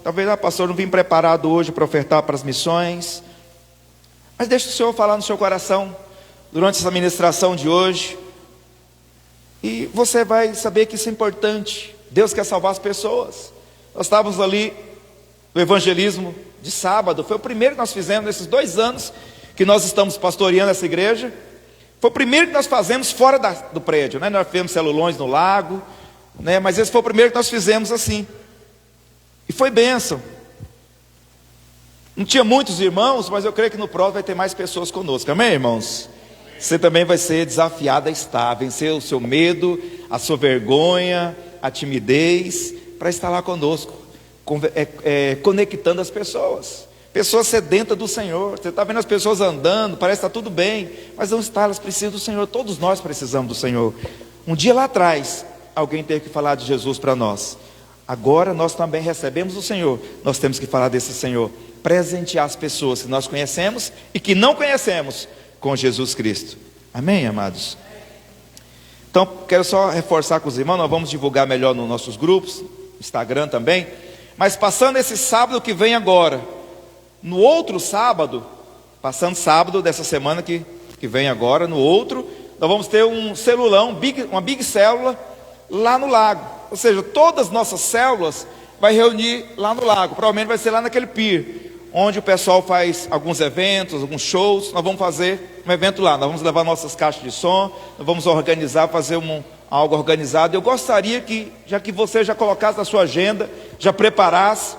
Talvez, pastor, não vim preparado hoje para ofertar para as missões. Mas deixa o Senhor falar no seu coração durante essa ministração de hoje. E você vai saber que isso é importante. Deus quer salvar as pessoas. Nós estávamos ali no evangelismo de sábado. Foi o primeiro que nós fizemos nesses 2 anos que nós estamos pastoreando essa igreja. Foi o primeiro que nós fazemos fora do prédio, né? Nós fizemos celulões no lago, né? Mas esse foi o primeiro que nós fizemos assim. E foi bênção. Não tinha muitos irmãos, mas eu creio que no próximo vai ter mais pessoas conosco. Amém, irmãos? Você também vai ser desafiado a estar, vencer o seu medo, a sua vergonha, a timidez, para estar lá conosco, conectando as pessoas. Pessoas sedentas do Senhor. Você está vendo as pessoas andando, parece que está tudo bem, mas não está, elas precisam do Senhor. Todos nós precisamos do Senhor. Um dia lá atrás, alguém teve que falar de Jesus para nós. Agora nós também recebemos o Senhor. Nós temos que falar desse Senhor, presentear as pessoas que nós conhecemos e que não conhecemos com Jesus Cristo. Amém, amados? Então, quero só reforçar com os irmãos. Nós vamos divulgar melhor nos nossos grupos, Instagram também. Mas passando esse sábado que vem agora, no outro sábado, passando sábado dessa semana que vem agora, no outro, nós vamos ter um celulão, uma big célula lá no lago. Ou seja, todas as nossas células vai reunir lá no lago. Provavelmente vai ser lá naquele pier, onde o pessoal faz alguns eventos, alguns shows. Nós vamos fazer um evento lá. Nós vamos levar nossas caixas de som, nós vamos organizar, fazer algo organizado. Eu gostaria que, já que você já colocasse na sua agenda, já preparasse,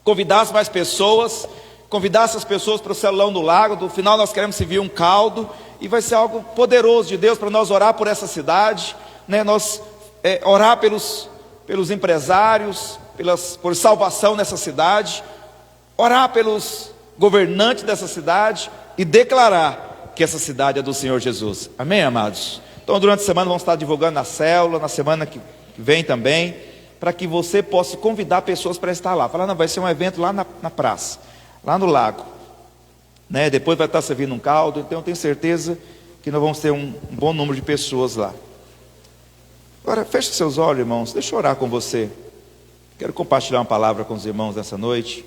convidasse mais pessoas, convidasse as pessoas para o celulão do lago. No final nós queremos servir um caldo, e vai ser algo poderoso de Deus para nós orar por essa cidade, né? Nós orar pelos empresários, por salvação nessa cidade, orar pelos governantes dessa cidade e declarar que essa cidade é do Senhor Jesus. Amém, amados? Então durante a semana vamos estar divulgando na célula, na semana que vem também, para que você possa convidar pessoas para estar lá. Falar, não, vai ser um evento lá na praça, lá no lago, né? Depois vai estar servindo um caldo. Então eu tenho certeza que nós vamos ter um bom número de pessoas lá. Agora feche seus olhos, irmãos. Deixa eu orar com você. Quero compartilhar uma palavra com os irmãos nessa noite.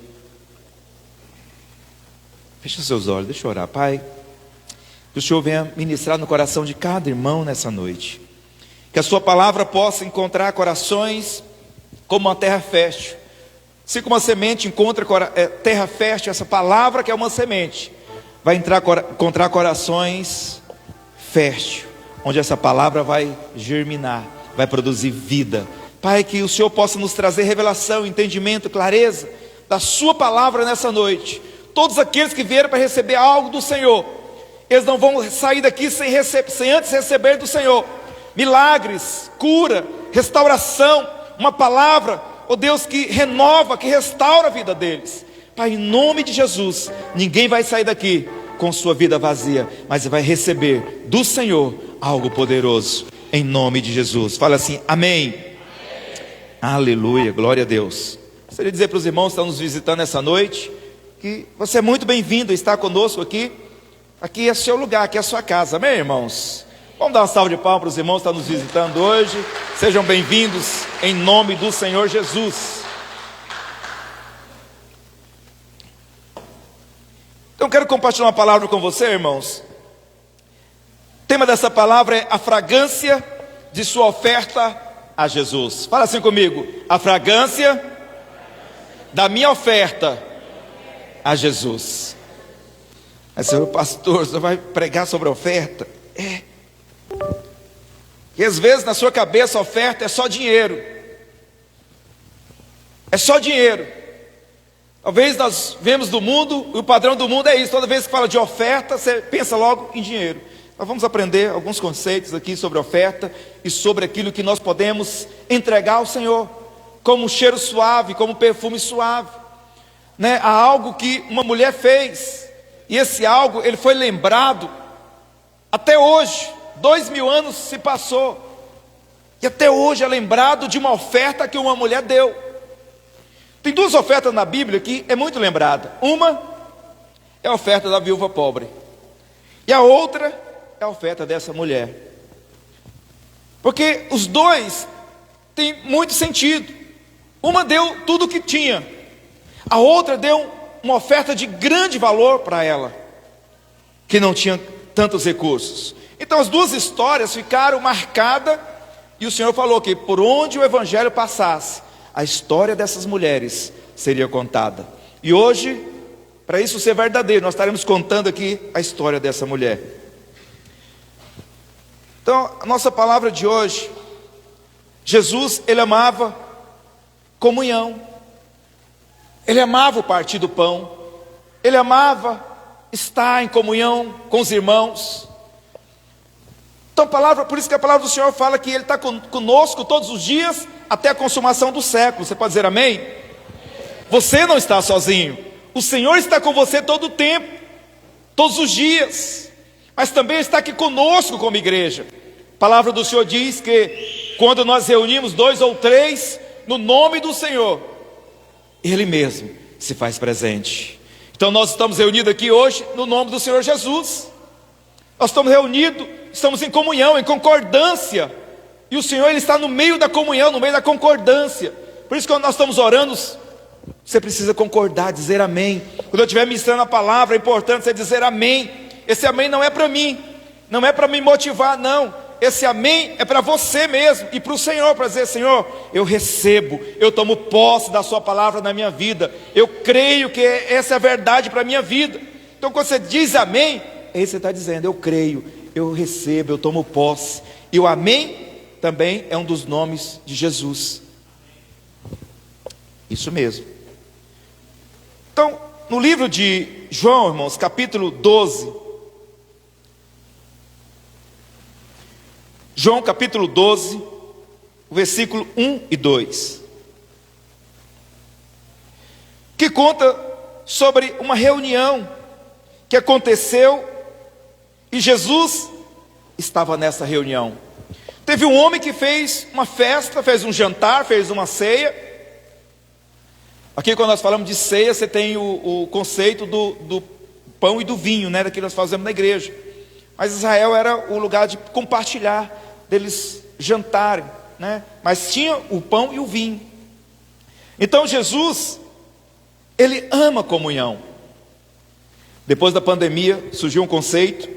Feche seus olhos, deixa eu orar. Pai, que o Senhor venha ministrar no coração de cada irmão nessa noite. Que a sua palavra possa encontrar corações como uma terra fértil. Assim como a semente encontra terra fértil, essa palavra que é uma semente vai encontrar corações fértil, onde essa palavra vai germinar, vai produzir vida. Pai, que o Senhor possa nos trazer revelação, entendimento, clareza da sua palavra nessa noite. Todos aqueles que vieram para receber algo do Senhor, eles não vão sair daqui sem antes receber do Senhor milagres, cura, restauração, uma palavra, ó Deus, que renova, que restaura a vida deles. Pai, em nome de Jesus, ninguém vai sair daqui com sua vida vazia, mas vai receber do Senhor algo poderoso, em nome de Jesus. Fala assim, amém. Aleluia, glória a Deus. Gostaria de dizer para os irmãos que estão nos visitando essa noite, que você é muito bem-vindo a estar conosco aqui. Aqui é seu lugar, aqui é a sua casa, amém, irmãos? Vamos dar uma salva de palmas para os irmãos que estão nos visitando hoje. Sejam bem-vindos em nome do Senhor Jesus. Então quero compartilhar uma palavra com você, irmãos. O tema dessa palavra é a fragrância de sua oferta a Jesus. Fala assim comigo, a fragrância da minha oferta a Jesus. Aí você, pastor, você vai pregar sobre a oferta? E às vezes na sua cabeça a oferta é só dinheiro. É só dinheiro. Talvez nós vemos do mundo, e o padrão do mundo é isso. Toda vez que fala de oferta, você pensa logo em dinheiro. Nós vamos aprender alguns conceitos aqui sobre oferta e sobre aquilo que nós podemos entregar ao Senhor, como um cheiro suave, como um perfume suave, né? Há algo que uma mulher fez, e esse algo, ele foi lembrado até hoje. 2000 anos se passou, e até hoje é lembrado de uma oferta que uma mulher deu. Tem 2 ofertas na Bíblia que é muito lembrada. Uma é a oferta da viúva pobre, e a outra é a oferta dessa mulher. Porque os dois têm muito sentido. Uma deu tudo o que tinha, A outra deu uma oferta de grande valor para ela, que não tinha tantos recursos. Então as duas histórias ficaram marcadas, e o Senhor falou que por onde o evangelho passasse, a história dessas mulheres seria contada. E hoje, para isso ser verdadeiro, nós estaremos contando aqui a história dessa mulher. Então, a nossa palavra de hoje, Jesus, ele amava comunhão, ele amava o partir do pão, ele amava estar em comunhão com os irmãos. Então, por isso que a palavra do Senhor fala que ele está conosco todos os dias, até a consumação do século. Você pode dizer amém? Você não está sozinho, o Senhor está com você todo o tempo, todos os dias, mas também está aqui conosco como igreja. A palavra do Senhor diz que quando nós reunimos 2 ou 3 no nome do Senhor, Ele mesmo se faz presente. Então nós estamos reunidos aqui hoje no nome do Senhor Jesus. Nós estamos reunidos, estamos em comunhão, em concordância, e o Senhor, Ele está no meio da comunhão, no meio da concordância. Por isso que quando nós estamos orando, você precisa concordar, dizer amém. Quando eu estiver ministrando a palavra, é importante você dizer amém. Esse amém não é para mim, não é para me motivar, não. Esse amém é para você mesmo e para o Senhor, para dizer: Senhor, eu recebo, eu tomo posse da sua palavra na minha vida, eu creio que essa é a verdade para a minha vida. Então quando você diz amém, aí você está dizendo: eu creio, eu recebo, eu tomo posse. E o amém também é um dos nomes de Jesus. Isso mesmo. Então, no livro de João, irmãos, capítulo 12, João capítulo 12, versículo 1 e 2, que conta sobre uma reunião que aconteceu e Jesus estava nessa reunião. Teve um homem que fez uma festa, fez um jantar, fez uma ceia. Aqui quando nós falamos de ceia, você tem o conceito do pão e do vinho, né, daquilo que nós fazemos na igreja. Mas Israel era o lugar de compartilhar, deles jantarem, né? Mas tinha o pão e o vinho. Então Jesus, Ele ama comunhão. Depois da pandemia surgiu um conceito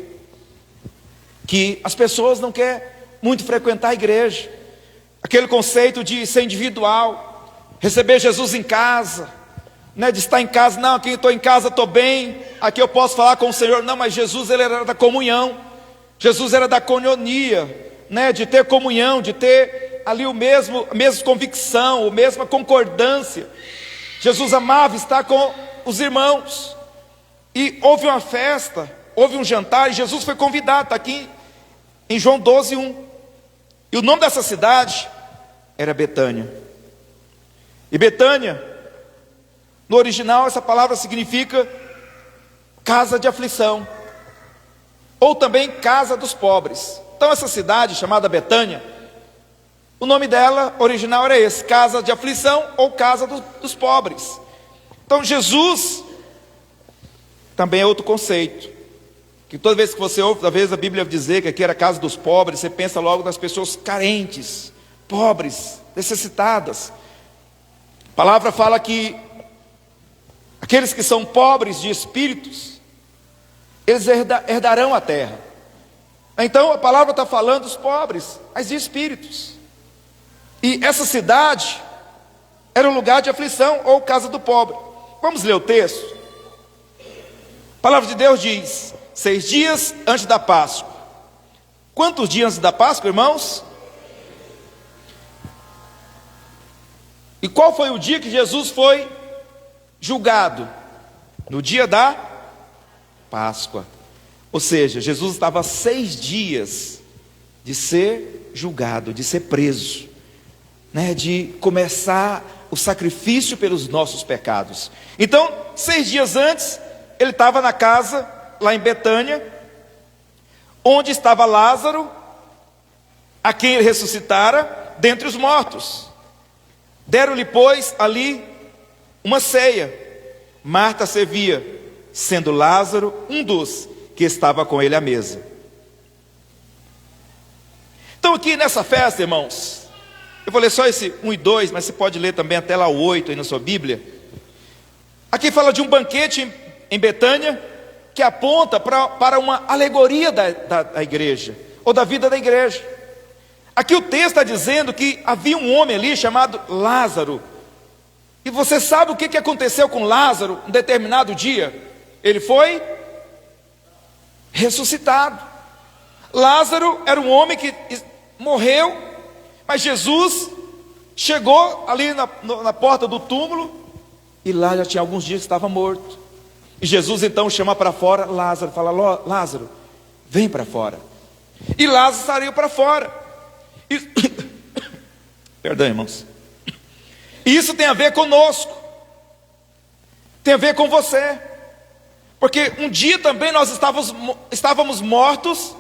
que as pessoas não querem muito frequentar a igreja. Aquele conceito de ser individual, receber Jesus em casa, né? De estar em casa: não, aqui eu estou em casa, estou bem, aqui eu posso falar com o Senhor. Não, mas Jesus, Ele era da comunhão, Jesus era da koinonia, né, de ter comunhão, de ter ali a mesma convicção, a mesma concordância. Jesus amava estar com os irmãos. E houve uma festa, houve um jantar, e Jesus foi convidado. Está aqui em João 12, 1. E o nome dessa cidade era Betânia. E Betânia, no original, essa palavra significa casa de aflição, ou também casa dos pobres. Então essa cidade chamada Betânia, o nome dela original era esse: casa de aflição ou casa dos pobres. Então Jesus também é outro conceito, que toda vez que você ouve, talvez a Bíblia dizer que aqui era casa dos pobres, você pensa logo nas pessoas carentes, pobres, necessitadas. A palavra fala que aqueles que são pobres de espíritos, eles herdarão a terra. Então a palavra está falando dos pobres, mas de espíritos. E essa cidade era um lugar de aflição, ou casa do pobre. Vamos ler o texto. A palavra de Deus diz: 6 dias antes da Páscoa. Quantos dias antes da Páscoa, irmãos? E qual foi o dia que Jesus foi julgado? No dia da Páscoa. Ou seja, Jesus estava a 6 dias de ser julgado, de ser preso, né, de começar o sacrifício pelos nossos pecados. Então, 6 dias antes, ele estava na casa, lá em Betânia, onde estava Lázaro, a quem ele ressuscitara dentre os mortos. Deram-lhe, pois, ali uma ceia. Marta servia, sendo Lázaro um dos que estava com ele à mesa. Então aqui nessa festa, irmãos, eu vou ler só esse 1 e 2, mas você pode ler também até lá o 8 aí na sua Bíblia. Aqui fala de um banquete em Betânia, que aponta para uma alegoria da igreja, ou da vida da igreja. Aqui o texto está dizendo que havia um homem ali chamado Lázaro. E você sabe o que aconteceu com Lázaro um determinado dia? Ele foi ressuscitado. Lázaro era um homem que morreu, mas Jesus chegou ali na porta do túmulo, e lá já tinha alguns dias que estava morto. E Jesus então chama para fora Lázaro, fala: Lázaro, vem para fora. E Lázaro saiu para fora. Perdão, irmãos. E isso tem a ver conosco, tem a ver com você, porque um dia também nós estávamos mortos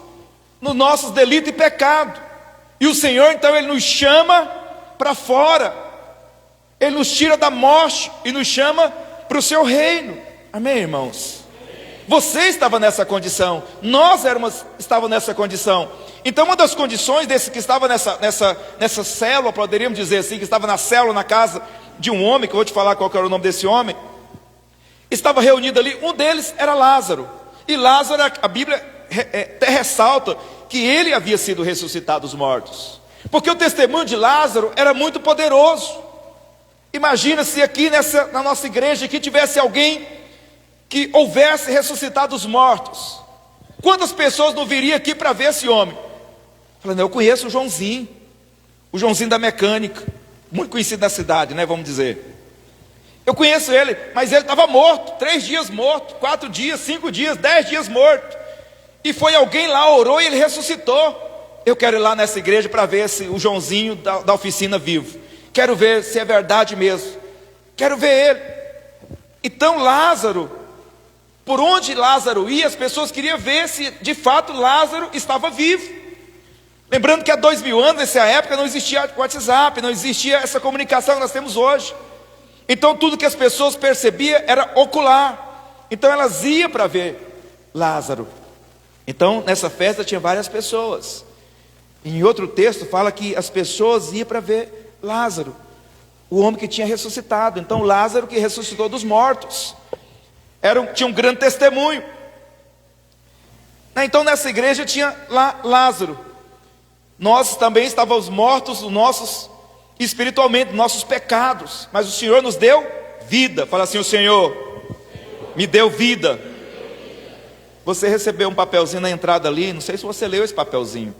nos nossos delitos e pecado, e o Senhor então Ele nos chama para fora, Ele nos tira da morte e nos chama para o seu reino. Amém, irmãos? Você estava nessa condição, nós estávamos nessa condição. Então uma das condições desse que estava nessa célula, poderíamos dizer assim, que estava na célula na casa de um homem, que eu vou te falar qual que era o nome desse homem, estava reunido ali, um deles era Lázaro. E Lázaro, a Bíblia ressalta que ele havia sido ressuscitado dos mortos, porque o testemunho de Lázaro era muito poderoso. Imagina se aqui na nossa igreja aqui tivesse alguém que houvesse ressuscitado os mortos. Quantas pessoas não viriam aqui para ver esse homem? Falando: eu conheço o Joãozinho da mecânica, muito conhecido na cidade, né, vamos dizer. Eu conheço ele, mas ele estava morto, 3 dias morto, 4 dias, 5 dias, 10 dias morto. E foi alguém lá, orou e ele ressuscitou. Eu quero ir lá nessa igreja para ver o Joãozinho da oficina vivo. Quero ver se é verdade mesmo. Quero ver ele. Então Lázaro, por onde Lázaro ia, as pessoas queriam ver se de fato Lázaro estava vivo. Lembrando que há 2000 anos, nessa época, não existia WhatsApp, não existia essa comunicação que nós temos hoje. Então tudo que as pessoas percebiam era ocular. Então elas iam para ver Lázaro. Então nessa festa tinha várias pessoas. Em outro texto fala que as pessoas iam para ver Lázaro, o homem que tinha ressuscitado. Então Lázaro que ressuscitou dos mortos, tinha um grande testemunho. Então nessa igreja tinha lá Lázaro. Nós também estávamos mortos espiritualmente, nossos pecados, mas o Senhor nos deu vida. Fala assim: o Senhor me deu vida. Você recebeu um papelzinho na entrada ali, não sei se você leu esse papelzinho,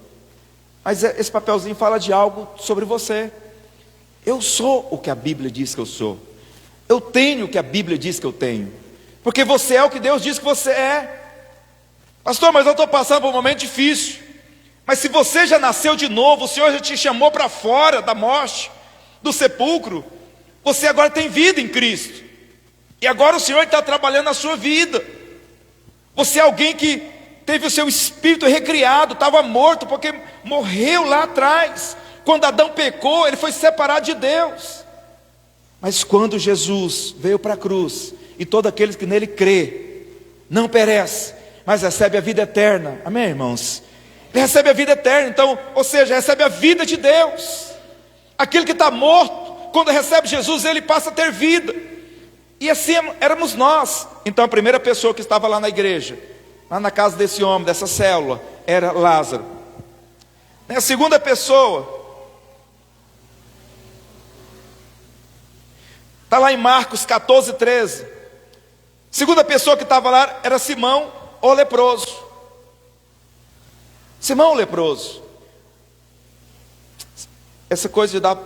mas esse papelzinho fala de algo sobre você. Eu sou o que a Bíblia diz que eu sou, eu tenho o que a Bíblia diz que eu tenho, porque você é o que Deus diz que você é. Pastor, mas eu estou passando por um momento difícil. Mas se você já nasceu de novo, o Senhor já te chamou para fora da morte, do sepulcro, você agora tem vida em Cristo, e agora o Senhor está trabalhando na sua vida. Você é alguém que teve o seu espírito recriado, estava morto porque morreu lá atrás. Quando Adão pecou, ele foi separado de Deus. Mas quando Jesus veio para a cruz, e todos aqueles que nele crê, não perece, mas recebe a vida eterna. Amém, irmãos? Ele recebe a vida eterna, então, ou seja, recebe a vida de Deus. Aquele que está morto, quando recebe Jesus, ele passa a ter vida. E assim éramos nós. Então a primeira pessoa que estava lá na igreja, lá na casa desse homem, dessa célula, era Lázaro. A segunda pessoa está lá em Marcos 14, 13. Segunda pessoa que estava lá era Simão, o leproso. Simão o leproso. Essa coisa de dar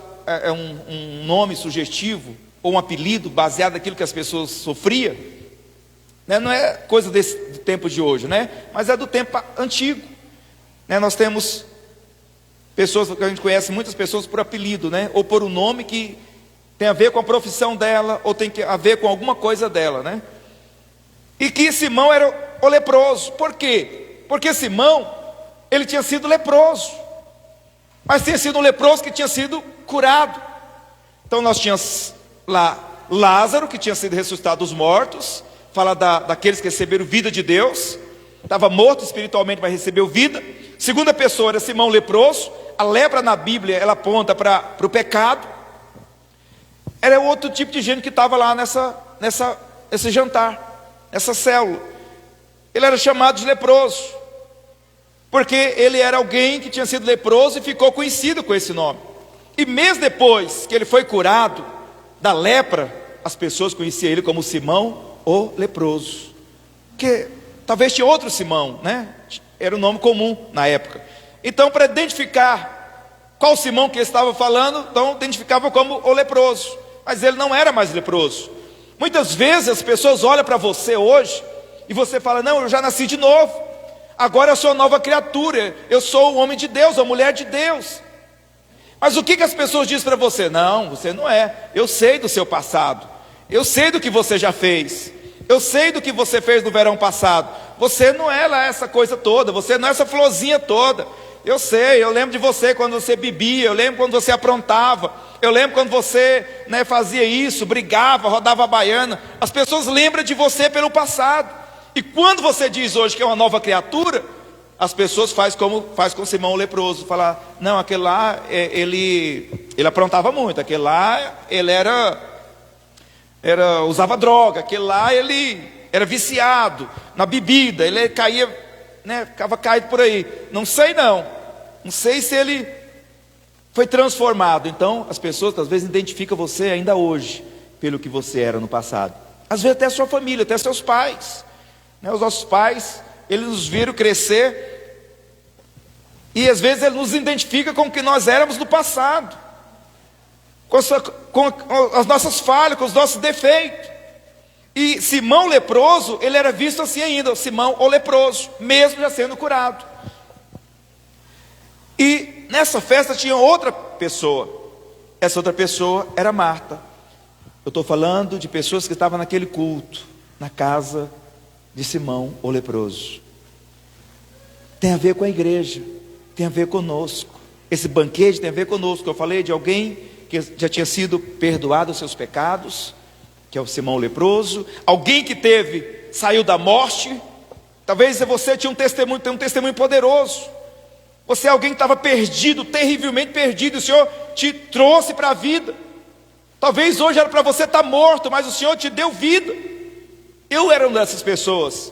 um nome sugestivo, ou um apelido baseado naquilo que as pessoas sofriam, né? Não é coisa do tempo de hoje, né? Mas é do tempo antigo, né? Nós temos pessoas que a gente conhece, muitas pessoas por apelido, né? Ou por um nome que tem a ver com a profissão dela, ou tem a ver com alguma coisa dela, né? E que Simão era o leproso. Por quê? Porque Simão, ele tinha sido leproso, mas tinha sido um leproso que tinha sido curado. Então nós tínhamos lá Lázaro, que tinha sido ressuscitado dos mortos, fala daqueles que receberam vida de Deus, estava morto espiritualmente, mas recebeu vida. Segunda pessoa era Simão leproso. A lepra na Bíblia, ela aponta para o pecado. Era outro tipo de gente que estava lá esse jantar, essa célula. Ele era chamado de leproso, porque ele era alguém que tinha sido leproso e ficou conhecido com esse nome. E mês depois que ele foi curado da lepra, as pessoas conheciam ele como Simão o leproso, que talvez tinha outro Simão, né? Era um nome comum na época. Então, para identificar qual Simão que estava falando, então identificava como o leproso, mas ele não era mais leproso. Muitas vezes as pessoas olham para você hoje e você fala: não, eu já nasci de novo, agora eu sou uma nova criatura, eu sou um homem de Deus, uma mulher de Deus. Mas o que as pessoas dizem para você? Não, você não é. Eu sei do seu passado, eu sei do que você já fez, eu sei do que você fez no verão passado. Você não é lá essa coisa toda, você não é essa florzinha toda. Eu sei, eu lembro de você quando você bebia, eu lembro quando você aprontava, eu lembro quando você, né, fazia isso, brigava, rodava a baiana. As pessoas lembram de você pelo passado. E quando você diz hoje que é uma nova criatura, as pessoas fazem como faz com Simão o leproso, falar: não, aquele lá, ele aprontava muito, aquele lá, ele usava droga, aquele lá, ele era viciado na bebida, ele caía, né, ficava caído por aí. Não sei se ele foi transformado. Então as pessoas às vezes identificam você ainda hoje pelo que você era no passado. Às vezes até a sua família, até seus pais, né? Os nossos pais, eles nos viram crescer e às vezes eles nos identificam com o que nós éramos no passado, com as nossas falhas, com os nossos defeitos. E Simão leproso, ele era visto assim ainda, Simão o leproso, mesmo já sendo curado. E nessa festa tinha outra pessoa. Essa outra pessoa era Marta. Eu estou falando de pessoas que estavam naquele culto, na casa de Simão o leproso. Tem a ver com a igreja, tem a ver conosco. Esse banquete tem a ver conosco. Eu falei de alguém que já tinha sido perdoado os seus pecados, que é o Simão o leproso. Alguém que saiu da morte. Talvez você tem um testemunho poderoso. Você é alguém que estava perdido, terrivelmente perdido, o Senhor te trouxe para a vida. Talvez hoje era para você estar morto, mas o Senhor te deu vida. Eu era uma dessas pessoas,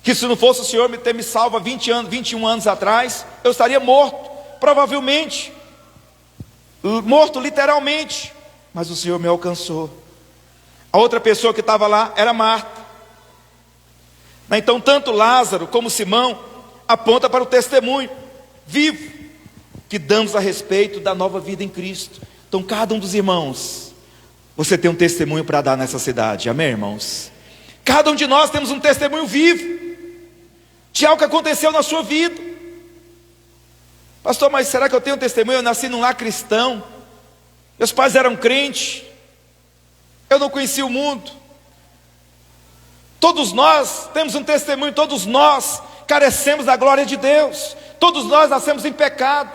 que se não fosse o Senhor ter me salvo há 21 anos atrás, eu estaria morto, provavelmente, morto literalmente, mas o Senhor me alcançou. A outra pessoa que estava lá era Marta. Então tanto Lázaro como Simão aponta para o testemunho vivo que damos a respeito da nova vida em Cristo. Então cada um dos irmãos, você tem um testemunho para dar nessa cidade, amém, irmãos? Cada um de nós temos um testemunho vivo de algo que aconteceu na sua vida. Pastor, mas será que eu tenho um testemunho? Eu nasci num lar cristão, meus pais eram crentes, eu não conhecia o mundo. Todos nós temos um testemunho, todos nós carecemos da glória de Deus, todos nós nascemos em pecado,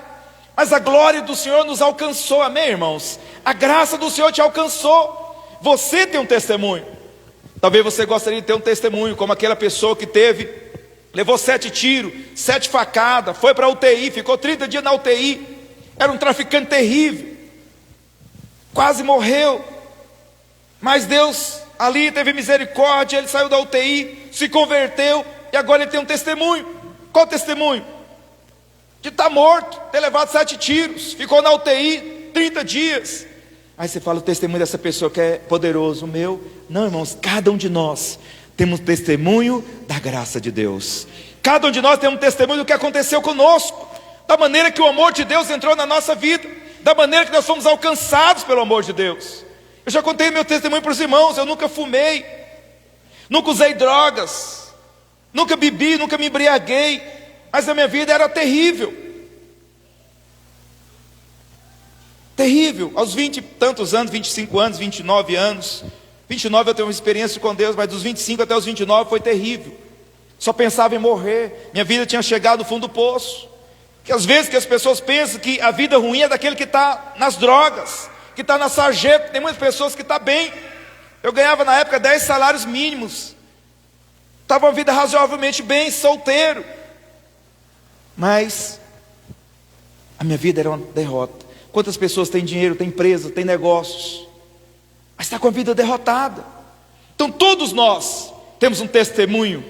mas a glória do Senhor nos alcançou, amém, irmãos? A graça do Senhor te alcançou. Você tem um testemunho. Talvez você gostaria de ter um testemunho como aquela pessoa que levou 7 tiros, 7 facadas, foi para a UTI, ficou 30 dias na UTI, era um traficante terrível, quase morreu, mas Deus ali teve misericórdia, ele saiu da UTI, se converteu, e agora ele tem um testemunho. Qual testemunho? De estar morto, ter levado 7 tiros, ficou na UTI 30 dias. Aí você fala o testemunho dessa pessoa que é poderoso. O meu? Não, irmãos, cada um de nós temos testemunho da graça de Deus. Cada um de nós tem um testemunho do que aconteceu conosco, da maneira que o amor de Deus entrou na nossa vida, da maneira que nós fomos alcançados pelo amor de Deus. Eu já contei meu testemunho para os irmãos. Eu nunca fumei, nunca usei drogas, nunca bebi, nunca me embriaguei, mas a minha vida era terrível. Terrível, aos 20 e tantos anos, 25 anos, 29 anos, 29 eu tenho uma experiência com Deus, mas dos 25 até os 29 foi terrível. Só pensava em morrer, minha vida tinha chegado no fundo do poço. Que às vezes que as pessoas pensam que a vida ruim é daquele que está nas drogas, que está na sarjeta. Tem muitas pessoas que estão bem. Eu ganhava na época 10 salários mínimos, estava uma vida razoavelmente bem, solteiro, mas a minha vida era uma derrota. Quantas pessoas têm dinheiro, têm empresa, têm negócios, mas está com a vida derrotada? Então todos nós temos um testemunho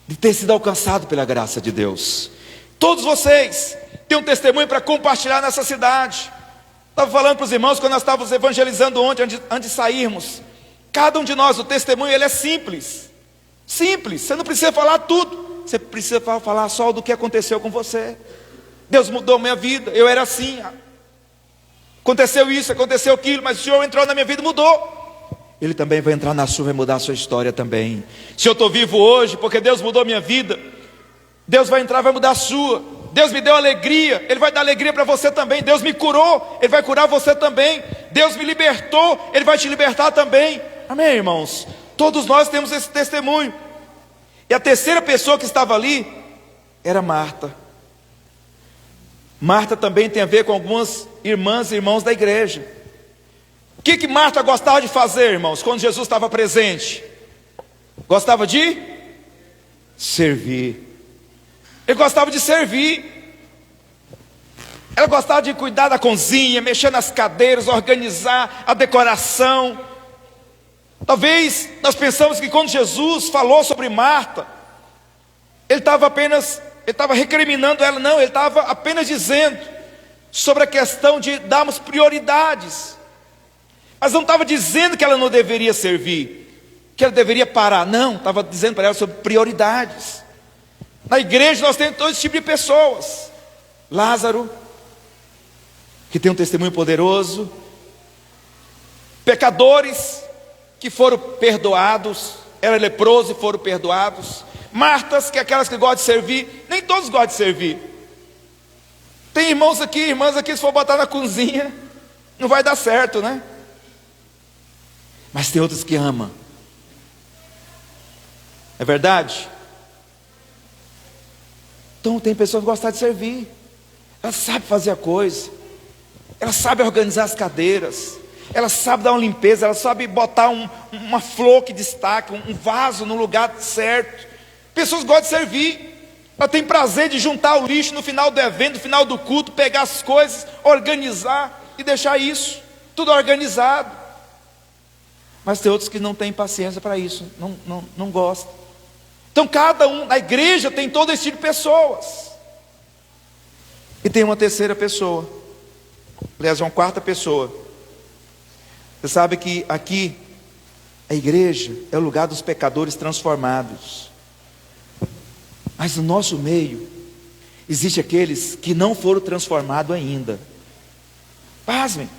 de ter sido alcançado pela graça de Deus. Todos vocês têm um testemunho para compartilhar nessa cidade. Estava falando para os irmãos quando nós estávamos evangelizando ontem, antes de sairmos. Cada um de nós, o testemunho, ele é simples. Simples, você não precisa falar tudo. Você precisa falar só do que aconteceu com você. Deus mudou minha vida, eu era assim. Aconteceu isso, aconteceu aquilo, mas o Senhor entrou na minha vida e mudou. Ele também vai entrar na sua, vai mudar a sua história também. Se eu estou vivo hoje, porque Deus mudou a minha vida, Deus vai entrar, vai mudar a sua. Deus me deu alegria, Ele vai dar alegria para você também. Deus me curou, Ele vai curar você também. Deus me libertou, Ele vai te libertar também. Amém, irmãos? Todos nós temos esse testemunho. E a terceira pessoa que estava ali era Marta. Marta também tem a ver com algumas irmãs e irmãos da igreja. O que Marta gostava de fazer, irmãos, quando Jesus estava presente? Gostava de servir. Ele gostava de servir. Ela gostava de cuidar da cozinha, mexer nas cadeiras, organizar a decoração. Talvez nós pensamos que quando Jesus falou sobre Marta, Ele estava recriminando ela. Não, Ele estava apenas dizendo sobre a questão de darmos prioridades. Mas não estava dizendo que ela não deveria servir, que ela deveria parar. Não, estava dizendo para ela sobre prioridades. Na igreja nós temos todo esse tipo de pessoas. Lázaro, que tem um testemunho poderoso. Pecadores que foram perdoados. Era leproso e foram perdoados. Martas, que é aquelas que gostam de servir. Nem todos gostam de servir. Tem irmãos aqui, irmãs aqui, se for botar na cozinha, não vai dar certo, né? Mas tem outros que amam. É verdade? Então tem pessoas que gostam de servir. Ela sabe fazer a coisa. Ela sabe organizar as cadeiras. Ela sabe dar uma limpeza. Ela sabe botar uma flor que destaca, um vaso no lugar certo. Pessoas gostam de servir. Ela tem prazer de juntar o lixo no final do evento, no final do culto, pegar as coisas, organizar e deixar isso tudo organizado. Mas tem outros que não têm paciência para isso, não gostam. Então cada um, na igreja tem todo esse tipo de pessoas. E tem uma terceira pessoa, aliás, uma quarta pessoa. Você sabe que aqui, a igreja é o lugar dos pecadores transformados. Mas no nosso meio, existe aqueles que não foram transformados ainda. Pasmem.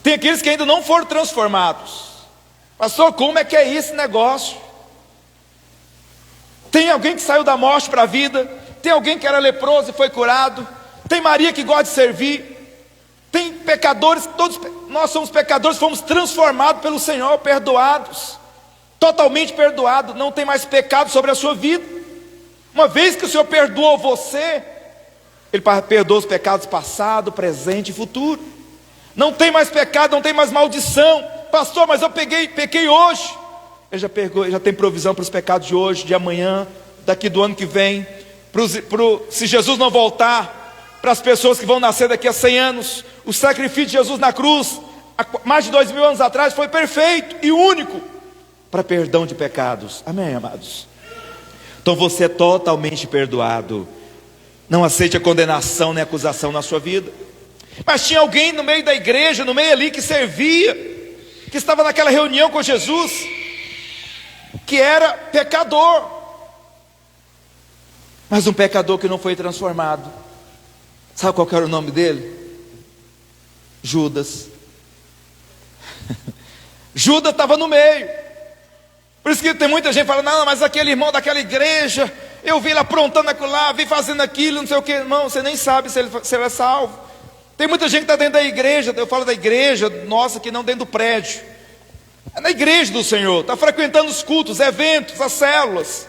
Tem aqueles que ainda não foram transformados. Pastor, como é que é esse negócio? Tem alguém que saiu da morte para a vida. Tem alguém que era leproso e foi curado. Tem Maria que gosta de servir. Tem pecadores, todos nós somos pecadores, fomos transformados pelo Senhor, perdoados. Totalmente perdoados, não tem mais pecado sobre a sua vida. Uma vez que o Senhor perdoou você, Ele perdoa os pecados passado, presente e futuro. Não tem mais pecado, não tem mais maldição. Pastor, mas eu pequei hoje. Ele já perdoou, já tem provisão para os pecados de hoje, de amanhã, daqui do ano que vem. Se Jesus não voltar, para as pessoas que vão nascer daqui a 100 anos, o sacrifício de Jesus na cruz, há mais de 2000 anos atrás, foi perfeito e único para perdão de pecados. Amém, amados? Então você é totalmente perdoado. Não aceite a condenação nem a acusação na sua vida. Mas tinha alguém no meio da igreja, no meio ali, que servia, que estava naquela reunião com Jesus, que era pecador, mas um pecador que não foi transformado. Sabe qual era o nome dele? Judas. Judas estava no meio. Por isso que tem muita gente falando, não, mas aquele irmão daquela igreja, eu vi ele aprontando aquilo lá, vi fazendo aquilo, não sei o que. Irmão, você nem sabe se ele é salvo. Tem muita gente que está dentro da igreja, eu falo da igreja nossa, que não dentro do prédio. É na igreja do Senhor, está frequentando os cultos, eventos, as células,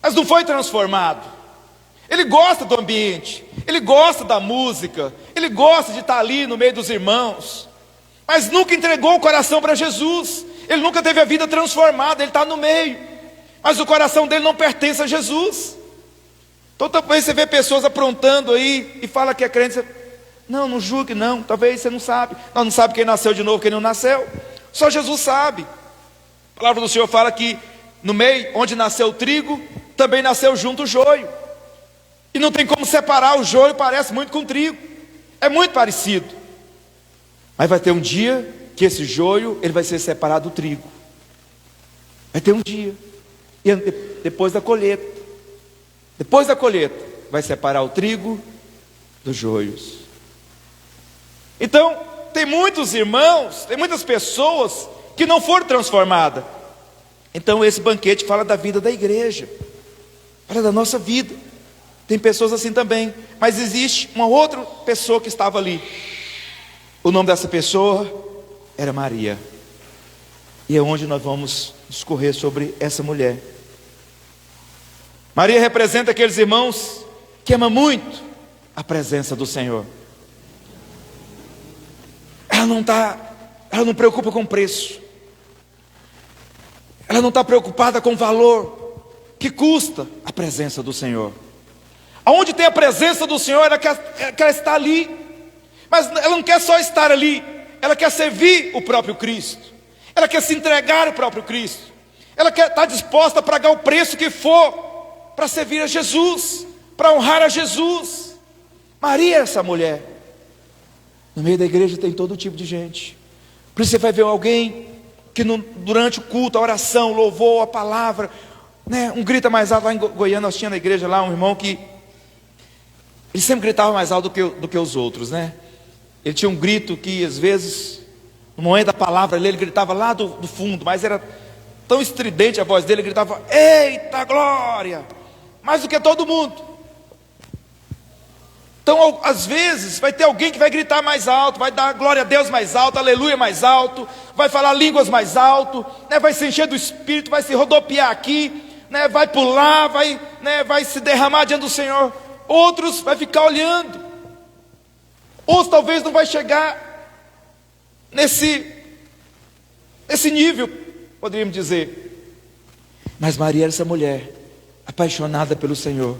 mas não foi transformado. Ele gosta do ambiente, ele gosta da música, ele gosta de estar ali no meio dos irmãos, mas nunca entregou o coração para Jesus. Ele nunca teve a vida transformada, ele está no meio, mas o coração dele não pertence a Jesus. Então talvez você vê pessoas aprontando aí e fala que é crente. Você... não julgue não, talvez você não sabe. Nós não sabemos quem nasceu de novo, quem não nasceu. Só Jesus sabe. A palavra do Senhor fala que no meio onde nasceu o trigo, também nasceu junto o joio. E não tem como separar, o joio parece muito com o trigo. É muito parecido. Mas vai ter um dia que esse joio, ele vai ser separado do trigo. Vai ter um dia. E depois da colheita. Depois da colheita, vai separar o trigo dos joios. Então, tem muitos irmãos, tem muitas pessoas que não foram transformadas. Então esse banquete fala da vida da igreja, fala da nossa vida. Tem pessoas assim também, mas existe uma outra pessoa que estava ali. O nome dessa pessoa era Maria. E é onde nós vamos discorrer sobre essa mulher. Maria representa aqueles irmãos que amam muito a presença do Senhor. Ela não preocupa com preço. Ela não está preocupada com o valor que custa a presença do Senhor. Aonde tem a presença do Senhor, ela quer estar ali. Mas ela não quer só estar ali, ela quer servir o próprio Cristo. Ela quer se entregar ao próprio Cristo. Ela quer estar disposta a pagar o preço que for para servir a Jesus, para honrar a Jesus. Maria é essa mulher. No meio da igreja tem todo tipo de gente. Por isso você vai ver alguém que durante o culto, a oração, o louvor, a palavra, né, um grita mais alto. Lá em Goiânia nós tínhamos na igreja lá um irmão que ele sempre gritava mais alto do que os outros, né? Ele tinha um grito que às vezes, no momento da palavra ele gritava lá do fundo, mas era tão estridente a voz dele, ele gritava: eita glória! Mais do que todo mundo. Então às vezes vai ter alguém que vai gritar mais alto, vai dar glória a Deus mais alto, aleluia mais alto, vai falar línguas mais alto, né, vai se encher do Espírito, vai se rodopiar aqui, né, vai pular, vai se derramar diante do Senhor. Outros vai ficar olhando. Outros talvez não vai chegar nesse nível, poderíamos dizer. Mas Maria era essa mulher apaixonada pelo Senhor.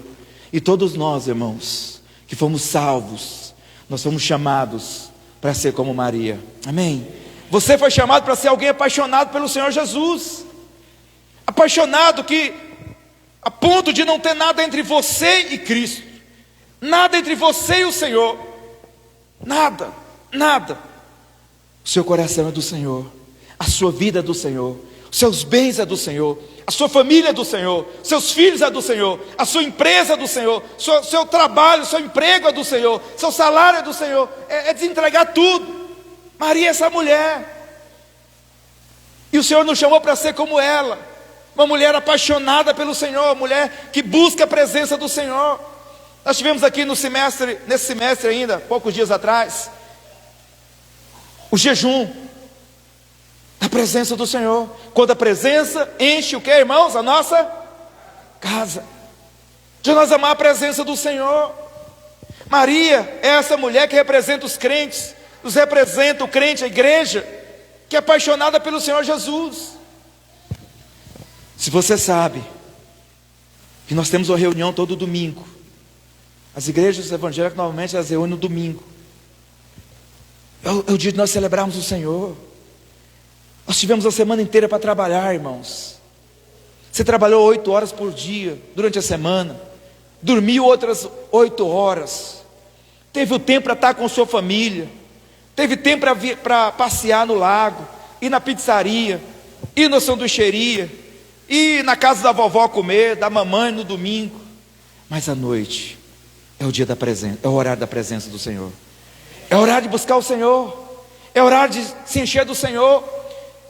E todos nós, irmãos, que fomos salvos, nós fomos chamados para ser como Maria. Amém? Você foi chamado para ser alguém apaixonado pelo Senhor Jesus. Apaixonado que a ponto de não ter nada entre você e Cristo. Nada entre você e o Senhor. Nada, nada. O seu coração é do Senhor. A sua vida é do Senhor. Os seus bens é do Senhor. A sua família é do Senhor. Seus filhos é do Senhor. A sua empresa é do Senhor. Seu trabalho, seu emprego é do Senhor. Seu salário é do Senhor. É desentregar tudo. Maria é essa mulher. E o Senhor nos chamou para ser como ela. Uma mulher apaixonada pelo Senhor. Uma mulher que busca a presença do Senhor. Nós tivemos aqui nesse semestre ainda, poucos dias atrás, o jejum da presença do Senhor. Quando a presença enche o que, irmãos? A nossa casa. De nós amar a presença do Senhor. Maria é essa mulher que representa os crentes, nos representa o crente, a igreja, que é apaixonada pelo Senhor Jesus. Se você sabe que nós temos uma reunião todo domingo, as igrejas evangélicas normalmente elas reúnem no domingo. É o dia de nós celebrarmos o Senhor. Nós tivemos a semana inteira para trabalhar, irmãos. Você trabalhou 8 horas por dia durante a semana, dormiu outras 8 horas, teve o tempo para estar com sua família, teve tempo para passear no lago, ir na pizzaria, ir na sanduicheria, ir na casa da vovó comer, da mamãe no domingo. Mas à noite é o dia da presença, é o horário da presença do Senhor. É horário de buscar o Senhor. É horário de se encher do Senhor.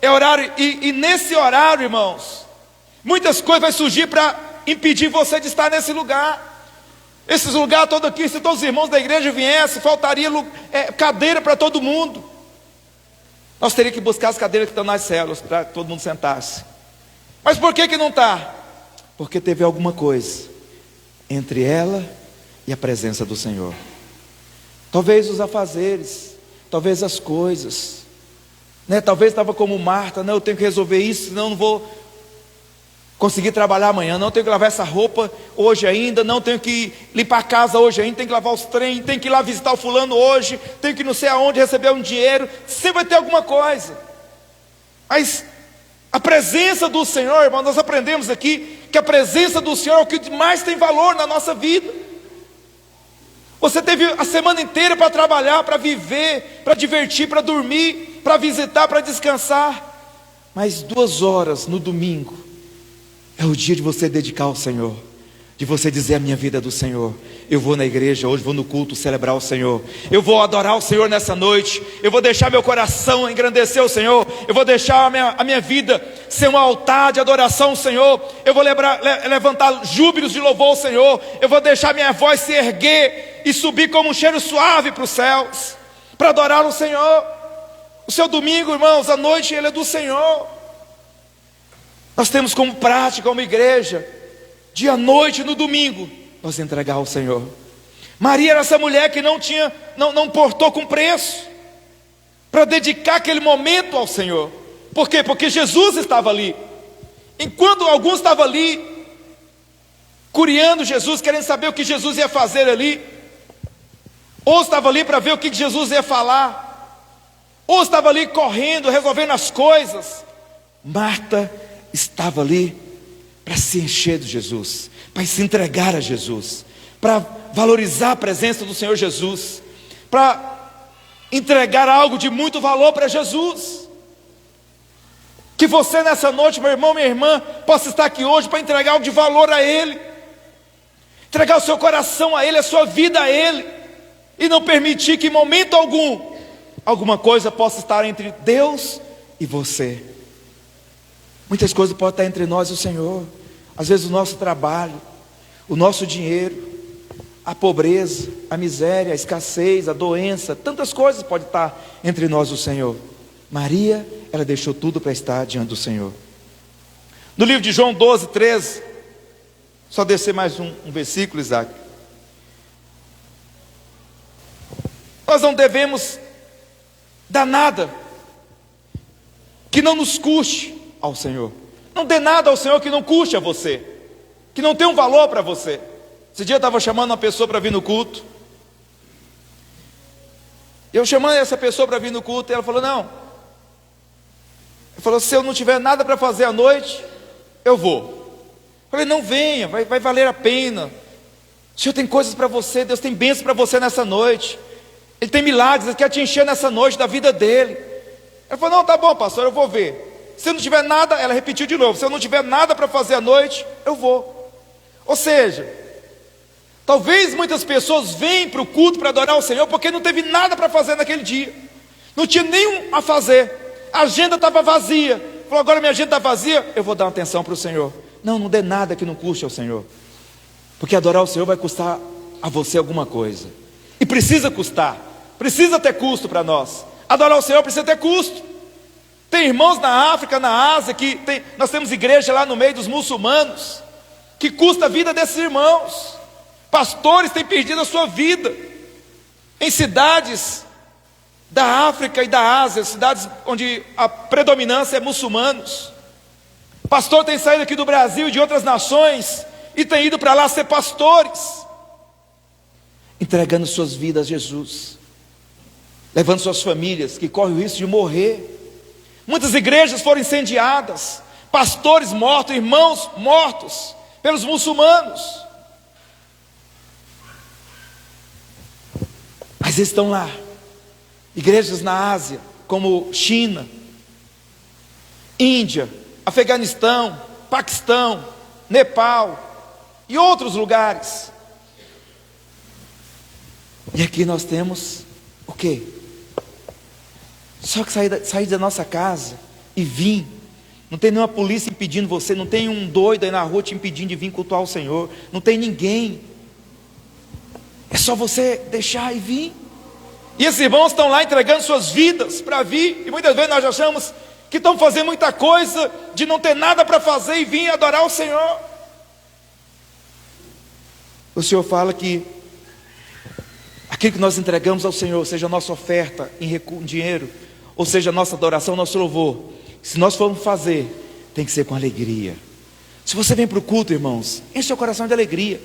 É horário, e nesse horário, irmãos, muitas coisas vão surgir para impedir você de estar nesse lugar. Esses lugares todos aqui, se todos os irmãos da igreja viessem, faltaria cadeira para todo mundo. Nós teríamos que buscar as cadeiras que estão nas células, para todo mundo sentar-se. Mas por que não está? Porque teve alguma coisa entre ela e a presença do Senhor. Talvez os afazeres, talvez as coisas, né? Talvez estava como Marta: não, eu tenho que resolver isso, senão eu não vou conseguir trabalhar amanhã, não tenho que lavar essa roupa hoje ainda, não tenho que limpar a casa hoje ainda, tenho que lavar os trem, tenho que ir lá visitar o fulano hoje, tenho que ir não sei aonde receber um dinheiro. Sempre vai ter alguma coisa. Mas A presença do Senhor, irmão, nós aprendemos aqui que a presença do Senhor é o que mais tem valor na nossa vida. Você teve a semana inteira para trabalhar, para viver, para divertir, para dormir, para visitar, para descansar. Mas 2 horas no domingo é o dia de você dedicar ao Senhor, de você dizer: a minha vida é do Senhor. Eu vou na igreja hoje, vou no culto celebrar o Senhor. Eu vou adorar o Senhor nessa noite. Eu vou deixar meu coração engrandecer o Senhor. Eu vou deixar a minha vida ser um altar de adoração ao Senhor. Eu vou levantar júbilos de louvor ao Senhor. Eu vou deixar minha voz se erguer e subir como um cheiro suave para os céus, para adorar o Senhor. O seu domingo, irmãos, a noite, ele é do Senhor. Nós temos como prática, como igreja, dia à noite, no domingo, nós entregar ao Senhor. Maria era essa mulher que não portou com preço, para dedicar aquele momento ao Senhor. Por quê? Porque Jesus estava ali. Enquanto alguns estavam ali, curiando Jesus, querendo saber o que Jesus ia fazer ali, ou estava ali para ver o que Jesus ia falar, ou estava ali correndo, resolvendo as coisas. Marta estava ali para se encher de Jesus, para se entregar a Jesus, para valorizar a presença do Senhor Jesus, para entregar algo de muito valor para Jesus. Que você nessa noite, meu irmão, minha irmã, possa estar aqui hoje para entregar algo de valor a Ele, entregar o seu coração a Ele, a sua vida a Ele, e não permitir que em momento algum alguma coisa possa estar entre Deus e você. Muitas coisas podem estar entre nós e o Senhor. Às vezes o nosso trabalho, o nosso dinheiro, a pobreza, a miséria, a escassez, a doença, tantas coisas podem estar entre nós e o Senhor. Maria, ela deixou tudo para estar diante do Senhor. No livro de João 12, 13, só descer mais um versículo, Isaac. Nós não devemos dar nada que não nos custe ao Senhor. Não dê nada ao Senhor que não custe a você, que não tem um valor para você. Esse dia eu estava chamando uma pessoa para vir no culto. Eu chamando essa pessoa para vir no culto, e ela falou: não. Ele falou: se eu não tiver nada para fazer à noite, eu vou. Eu falei: não, venha, vai valer a pena. O Senhor tem coisas para você, Deus tem bênçãos para você nessa noite. Ele tem milagres, Ele quer te encher nessa noite da vida dele. Ela falou: não, tá bom, pastor, eu vou ver. Se eu não tiver nada, ela repetiu de novo: se eu não tiver nada para fazer à noite, eu vou. Ou seja, talvez muitas pessoas venham para o culto para adorar o Senhor porque não teve nada para fazer naquele dia, não tinha nenhum a fazer, a agenda estava vazia. Falou: agora minha agenda está vazia, eu vou dar uma atenção para o Senhor. Não dê nada que não custe ao Senhor, porque adorar o Senhor vai custar a você alguma coisa, e precisa custar, precisa ter custo para nós. Adorar o Senhor precisa ter custo. Tem irmãos na África, na Ásia, nós temos igreja lá no meio dos muçulmanos, que custa a vida desses irmãos. Pastores têm perdido a sua vida em cidades da África e da Ásia, cidades onde a predominância é muçulmanos. Pastor tem saído aqui do Brasil e de outras nações e tem ido para lá ser pastores, entregando suas vidas a Jesus, levando suas famílias que correm o risco de morrer. Muitas igrejas foram incendiadas, pastores mortos, irmãos mortos pelos muçulmanos. Mas eles estão lá. Igrejas na Ásia, como China, Índia, Afeganistão, Paquistão, Nepal e outros lugares. E aqui nós temos o quê? Só que sair da nossa casa e vir. Não tem nenhuma polícia impedindo você, não tem um doido aí na rua te impedindo de vir cultuar o Senhor, não tem ninguém. É só você deixar e vir. E esses irmãos estão lá entregando suas vidas para vir, e muitas vezes nós achamos que estão fazendo muita coisa, de não ter nada para fazer e vir adorar o Senhor. O Senhor fala que aquilo que nós entregamos ao Senhor, seja a nossa oferta em dinheiro, ou seja a nossa adoração, nosso louvor, se nós formos fazer, tem que ser com alegria. Se você vem para o culto, irmãos, enche seu coração de alegria.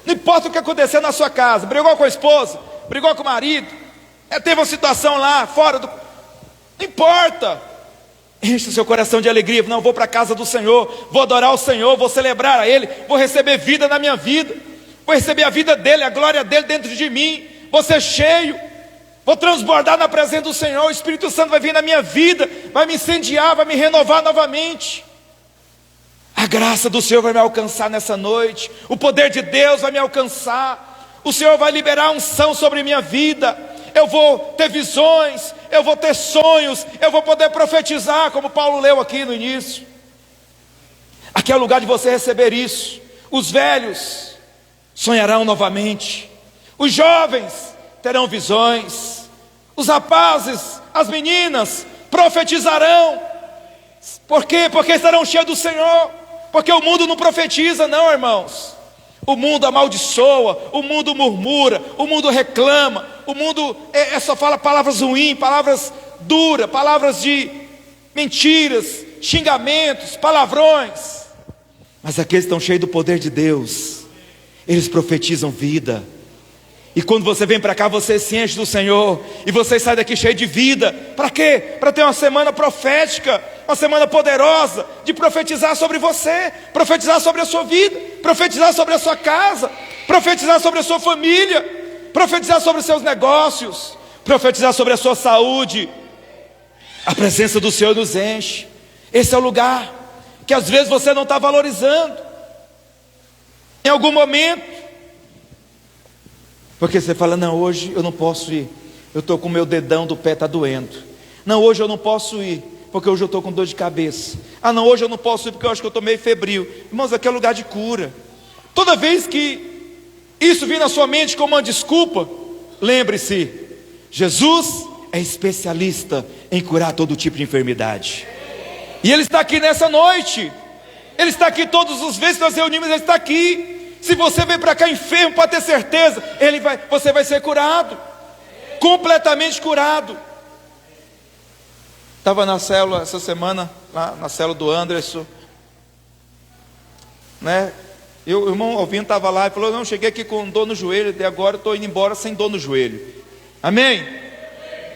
Não importa o que aconteceu na sua casa, brigou com a esposa, brigou com o marido, teve uma situação lá fora do... Não importa. Enche o seu coração de alegria. Não, vou para a casa do Senhor, vou adorar o Senhor, vou celebrar a Ele, vou receber vida na minha vida, vou receber a vida dEle, a glória dEle dentro de mim, vou ser cheio, vou transbordar na presença do Senhor. O Espírito Santo vai vir na minha vida, vai me incendiar, vai me renovar novamente. A graça do Senhor vai me alcançar nessa noite, o poder de Deus vai me alcançar, o Senhor vai liberar unção sobre minha vida. Eu vou ter visões, eu vou ter sonhos, eu vou poder profetizar, como Paulo leu aqui no início. Aqui é o lugar de você receber isso. Os velhos sonharão novamente, os jovens terão visões, os rapazes, as meninas profetizarão. Por quê? Porque estarão cheios do Senhor. Porque o mundo não profetiza, não, irmãos. O mundo amaldiçoa, o mundo murmura, o mundo reclama, o mundo só fala palavras ruins, palavras duras, palavras de mentiras, xingamentos, palavrões. Mas aqueles que estão cheios do poder de Deus, eles profetizam vida. E quando você vem para cá, você se enche do Senhor, e você sai daqui cheio de vida. Para quê? Para ter uma semana profética, uma semana poderosa, de profetizar sobre você, profetizar sobre a sua vida, profetizar sobre a sua casa, profetizar sobre a sua família, profetizar sobre os seus negócios, profetizar sobre a sua saúde. A presença do Senhor nos enche. Esse é o lugar que às vezes você não está valorizando, em algum momento, porque você fala: não, hoje eu não posso ir, eu estou com o meu dedão do pé está doendo. Não, hoje eu não posso ir, porque hoje eu estou com dor de cabeça. Ah, não, hoje eu não posso ir porque eu acho que eu estou meio febril. Irmãos, aqui é lugar de cura. Toda vez que isso vir na sua mente como uma desculpa, lembre-se, Jesus é especialista em curar todo tipo de enfermidade. E Ele está aqui nessa noite. Ele está aqui todas as vezes que nós reunimos, Ele está aqui. Se você vem para cá enfermo, pode ter certeza, você vai ser curado, completamente curado. Estava na célula essa semana, lá na célula do Anderson, né? O irmão Alvino estava lá e falou: não, cheguei aqui com dor no joelho, e agora eu estou indo embora sem dor no joelho. Amém?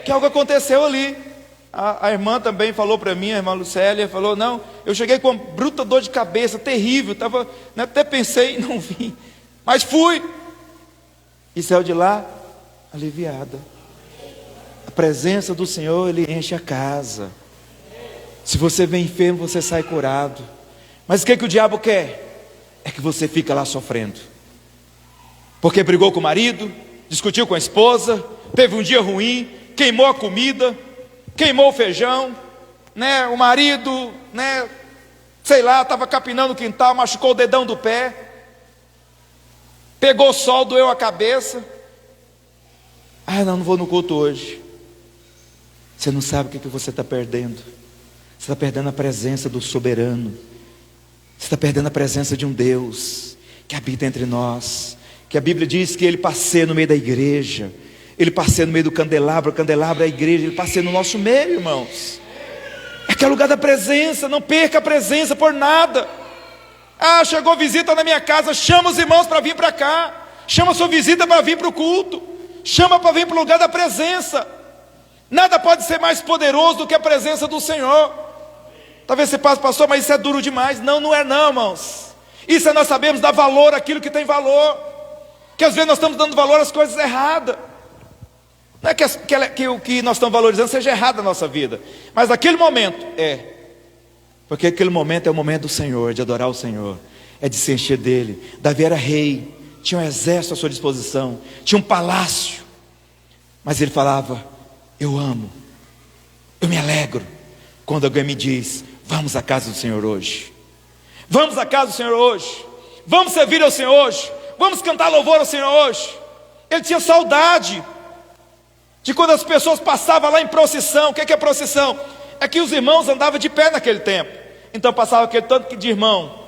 Que algo aconteceu ali. A irmã também falou para mim, a irmã Lucélia, falou: não, eu cheguei com uma bruta dor de cabeça, terrível, até pensei em não vir, mas fui, e saiu de lá aliviada. A presença do Senhor, Ele enche a casa. Se você vem enfermo, você sai curado. Mas o que o diabo quer? É que você fica lá sofrendo, porque brigou com o marido, discutiu com a esposa, teve um dia ruim, queimou a comida, queimou o feijão, né? O marido, né? Sei lá, estava capinando o quintal, machucou o dedão do pé, pegou sol, doeu a cabeça. Ah, não vou no culto hoje. Você não sabe o que você está perdendo. Você está perdendo a presença do soberano. Você está perdendo a presença de um Deus que habita entre nós, que a Bíblia diz que Ele passeia no meio da igreja. Ele passeia no meio do candelabro, o candelabro é a igreja, Ele passeia no nosso meio, irmãos. É que é o lugar da presença, não perca a presença por nada. Ah, chegou visita na minha casa, chama os irmãos para vir para cá, chama a sua visita para vir para o culto, chama para vir para o lugar da presença. Nada pode ser mais poderoso do que a presença do Senhor. Talvez você passe: pastor, mas isso é duro demais. Não, não é não, irmãos. Isso é nós sabemos dar valor àquilo que tem valor, que às vezes nós estamos dando valor às coisas erradas. Não é que o que nós estamos valorizando seja errado na nossa vida, mas naquele momento porque aquele momento é o momento do Senhor, de adorar o Senhor, é de se encher dEle. Davi era rei, tinha um exército à sua disposição, tinha um palácio, mas ele falava: eu amo, eu me alegro quando alguém me diz: vamos à casa do Senhor hoje, vamos à casa do Senhor hoje, vamos servir ao Senhor hoje, vamos cantar louvor ao Senhor hoje. Ele tinha saudade de quando as pessoas passavam lá em procissão. O que é procissão? É que os irmãos andavam de pé naquele tempo. Então passava aquele tanto de irmão,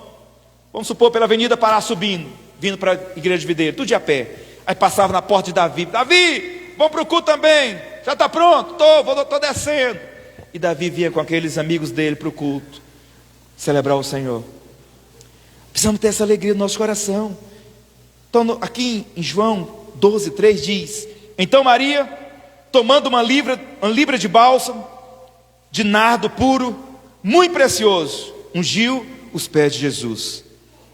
vamos supor, pela Avenida Pará subindo, vindo para a igreja de Videiro, tudo de a pé. Aí passava na porta de Davi: Davi, vamos para o culto também, já está pronto? Estou descendo. E Davi vinha com aqueles amigos dele para o culto, celebrar o Senhor. Precisamos ter essa alegria no nosso coração. Então aqui em João 12:3 diz: então Maria, tomando uma libra de bálsamo, de nardo puro, muito precioso, ungiu os pés de Jesus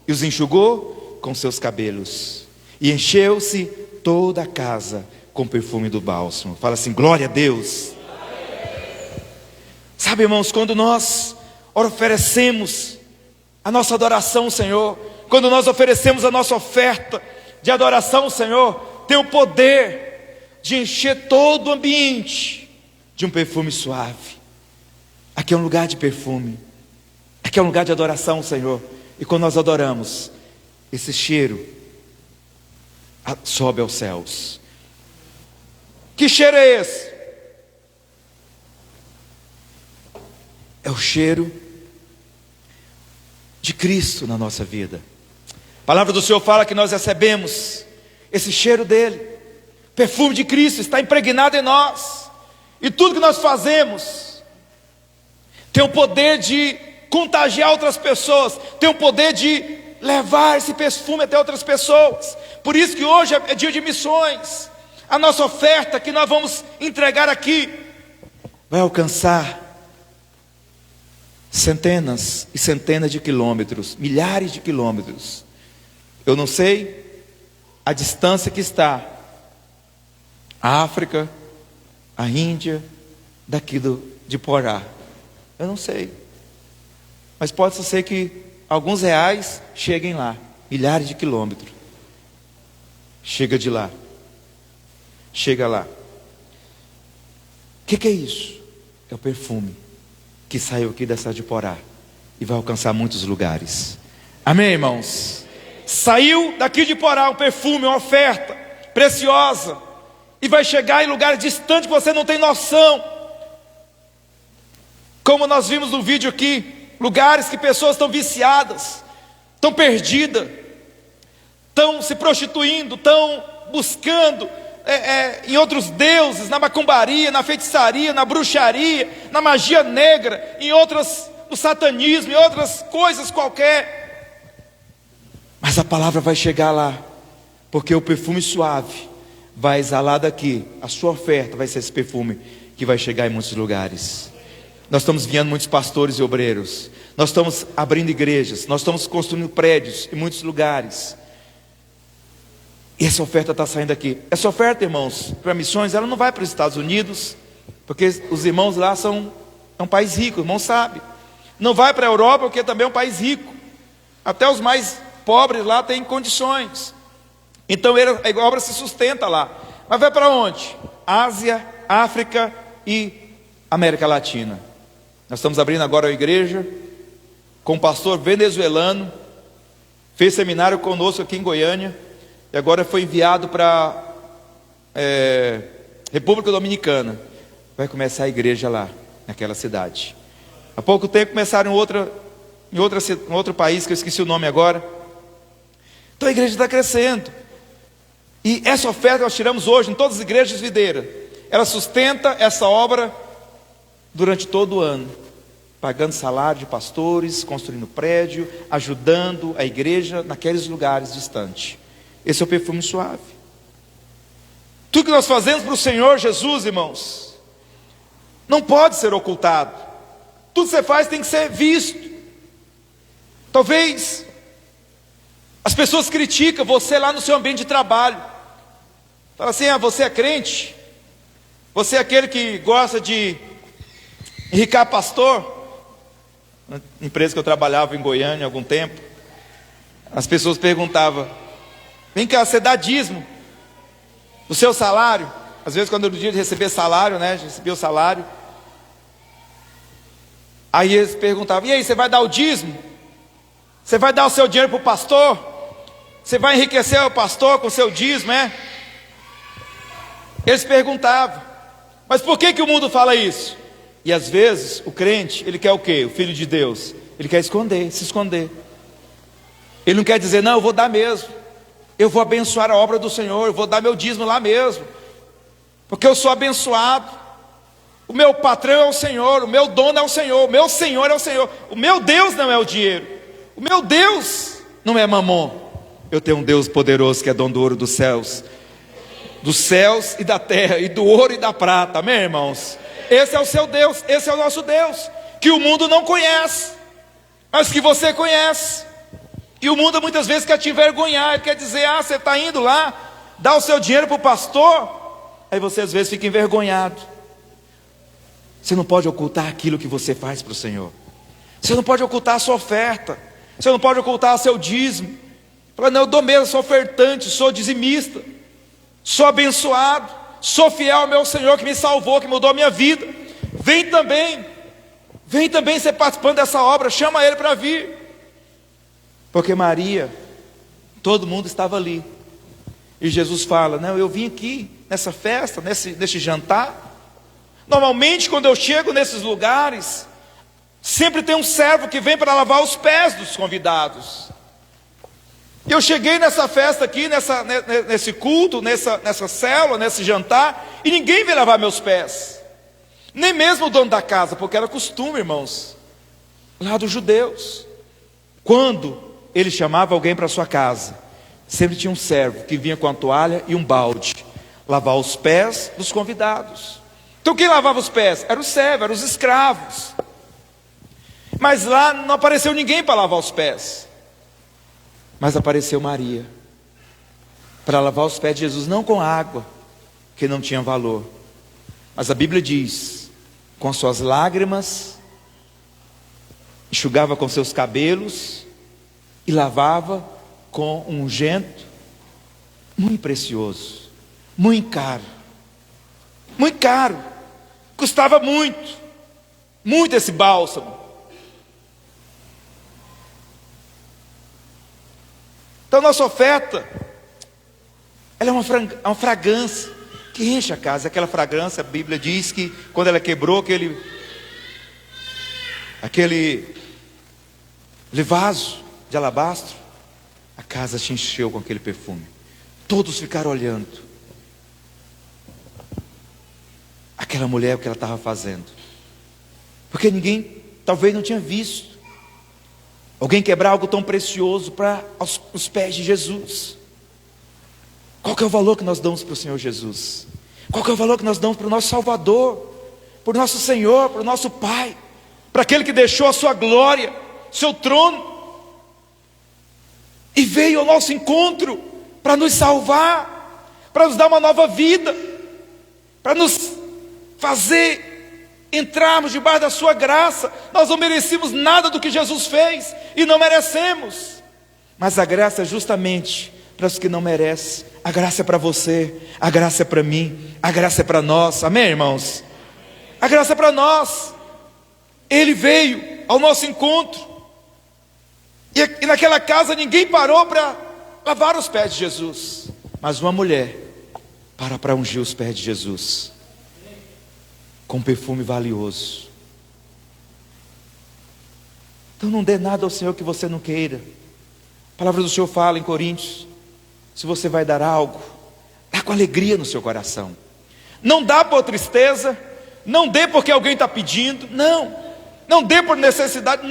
e os enxugou com seus cabelos, e encheu-se toda a casa com perfume do bálsamo. Fala assim: glória a Deus. Sabe, irmãos, quando nós oferecemos a nossa adoração ao Senhor, quando nós oferecemos a nossa oferta de adoração ao Senhor, tem o poder de encher todo o ambiente de um perfume suave. Aqui é um lugar de perfume, aqui é um lugar de adoração ao Senhor. E quando nós adoramos, esse cheiro sobe aos céus. Que cheiro é esse? É o cheiro de Cristo na nossa vida. A palavra do Senhor fala que nós recebemos esse cheiro dele. O perfume de Cristo está impregnado em nós, e tudo que nós fazemos tem o poder de contagiar outras pessoas, tem o poder de levar esse perfume até outras pessoas. Por isso que hoje é dia de missões. A nossa oferta que nós vamos entregar aqui vai alcançar centenas e centenas de quilômetros, milhares de quilômetros. Eu não sei a distância que está a África, a Índia, daqui de Porá. Eu não sei, mas pode ser que alguns reais cheguem lá, milhares de quilômetros. Chega de lá, chega lá. O que é isso? É o perfume que saiu aqui da cidade de Porá e vai alcançar muitos lugares. Amém, irmãos? Saiu daqui de Porá um perfume, uma oferta preciosa, e vai chegar em lugares distantes que você não tem noção. Como nós vimos no vídeo aqui, lugares que pessoas estão viciadas, estão perdidas, estão se prostituindo, estão buscando em outros deuses, na macumbaria, na feitiçaria, na bruxaria, na magia negra, no satanismo, em outras coisas qualquer. Mas a palavra vai chegar lá, porque o perfume suave vai exalar daqui. A sua oferta vai ser esse perfume que vai chegar em muitos lugares. Nós estamos enviando muitos pastores e obreiros, nós estamos abrindo igrejas, nós estamos construindo prédios em muitos lugares. E essa oferta está saindo aqui. Essa oferta, irmãos, para missões, ela não vai para os Estados Unidos, porque os irmãos lá é um país rico, o irmão sabe. Não vai para a Europa, porque também é um país rico. Até os mais pobres lá têm condições. Então a obra se sustenta lá. Mas vai para onde? Ásia, África e América Latina. Nós estamos abrindo agora a igreja com um pastor venezuelano, fez seminário conosco aqui em Goiânia, e agora foi enviado para República Dominicana. Vai começar a igreja lá, naquela cidade. Há pouco tempo começaram em outro país, que eu esqueci o nome agora. Então a igreja está crescendo. E essa oferta nós tiramos hoje em todas as igrejas de Videira. Ela sustenta essa obra durante todo o ano, pagando salário de pastores, construindo prédio, ajudando a igreja naqueles lugares distantes. Esse é o perfume suave. Tudo que nós fazemos para o Senhor Jesus, irmãos, não pode ser ocultado. Tudo que você faz tem que ser visto. Talvez as pessoas criticam você lá no seu ambiente de trabalho. Fala assim: você é crente? Você é aquele que gosta de enricar pastor? Na empresa que eu trabalhava em Goiânia há algum tempo, as pessoas perguntavam: vem cá, você dá dízimo do seu salário? Às vezes quando era o dia de receber salário, né, de receber o salário, aí eles perguntavam: e aí, você vai dar o dízimo? Você vai dar o seu dinheiro para o pastor? Você vai enriquecer o pastor com o seu dízimo, é? Eles perguntavam. Mas por que o mundo fala isso? E às vezes o crente, ele quer o quê? O filho de Deus, ele quer se esconder. Ele não quer dizer: não, eu vou dar mesmo, eu vou abençoar a obra do Senhor, eu vou dar meu dízimo lá mesmo, porque eu sou abençoado. O meu patrão é o Senhor, o meu dono é o Senhor, o meu Senhor é o Senhor. O meu Deus não é o dinheiro, o meu Deus não é mamon. Eu tenho um Deus poderoso que é dono do ouro dos céus e da terra, e do ouro e da prata. Amém, irmãos? Esse é o seu Deus, esse é o nosso Deus. que o mundo não conhece, mas que você conhece. E o mundo muitas vezes quer te envergonhar, ele quer dizer, você está indo lá, dá o seu dinheiro para o pastor, aí você às vezes fica envergonhado. Você não pode ocultar aquilo que você faz para o Senhor. Você não pode ocultar a sua oferta. Você não pode ocultar o seu dízimo. Fala, não, eu dou mesmo, sou ofertante, sou dizimista, sou abençoado, sou fiel ao meu Senhor que me salvou, que mudou a minha vida. Vem também ser participante dessa obra, chama ele para vir. Porque Maria, todo mundo estava ali. E Jesus fala, não, eu vim aqui nessa festa, nesse jantar. Normalmente quando eu chego nesses lugares, sempre tem um servo que vem para lavar os pés dos convidados. Eu cheguei nessa festa aqui, nesse culto, nessa célula, nesse jantar, e ninguém veio lavar meus pés. Nem mesmo o dono da casa, porque era costume, irmãos, lá dos judeus. Quando ele chamava alguém para sua casa, sempre tinha um servo que vinha com a toalha e um balde, lavar os pés dos convidados. Então quem lavava os pés? Era o servo, eram os escravos. Mas lá não apareceu ninguém para lavar os pés. Mas apareceu Maria, para lavar os pés de Jesus, não com água, que não tinha valor. Mas a Bíblia diz, com suas lágrimas, enxugava com seus cabelos, e lavava com um unguento muito precioso, muito caro, custava muito esse bálsamo. Então nossa oferta, ela é uma fragrância que enche a casa. Aquela fragrância, a Bíblia diz que quando ela quebrou aquele vaso de alabastro, a casa se encheu com aquele perfume. Todos ficaram olhando aquela mulher, o que ela estava fazendo, porque ninguém talvez não tinha visto alguém quebrar algo tão precioso para os pés de Jesus. Qual que é o valor que nós damos para o Senhor Jesus? Qual que é o valor que nós damos para o nosso Salvador, para o nosso Senhor, para o nosso Pai, para aquele que deixou a sua glória, seu trono, e veio ao nosso encontro para nos salvar, para nos dar uma nova vida, para nos fazer entrarmos debaixo da sua graça. Nós não merecíamos nada do que Jesus fez, e não merecemos, mas a graça é justamente para os que não merecem. A graça é para você, a graça é para mim, a graça é para nós, amém, irmãos? A graça é para nós. Ele veio ao nosso encontro, e naquela casa ninguém parou para lavar os pés de Jesus, mas uma mulher para ungir os pés de Jesus com perfume valioso. Então não dê nada ao Senhor que você não queira. A palavra do Senhor fala em Coríntios, se você vai dar algo, dá com alegria no seu coração. Não dá por tristeza, não dê porque alguém está pedindo, não dê por necessidade,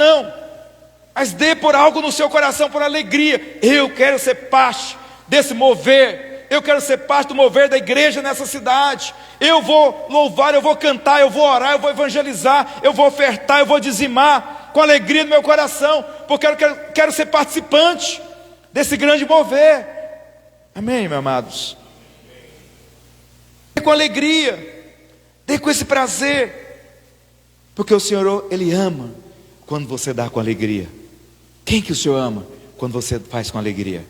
mas dê por algo no seu coração, por alegria. Eu quero ser parte desse mover, eu quero ser parte do mover da igreja nessa cidade. Eu vou louvar, eu vou cantar, eu vou orar, eu vou evangelizar, eu vou ofertar, eu vou dizimar com alegria no meu coração, porque eu quero ser participante desse grande mover. Amém, meus amados? Dê com alegria, dê com esse prazer, porque o Senhor, Ele ama quando você dá com alegria. Quem que o Senhor ama quando você faz com alegria?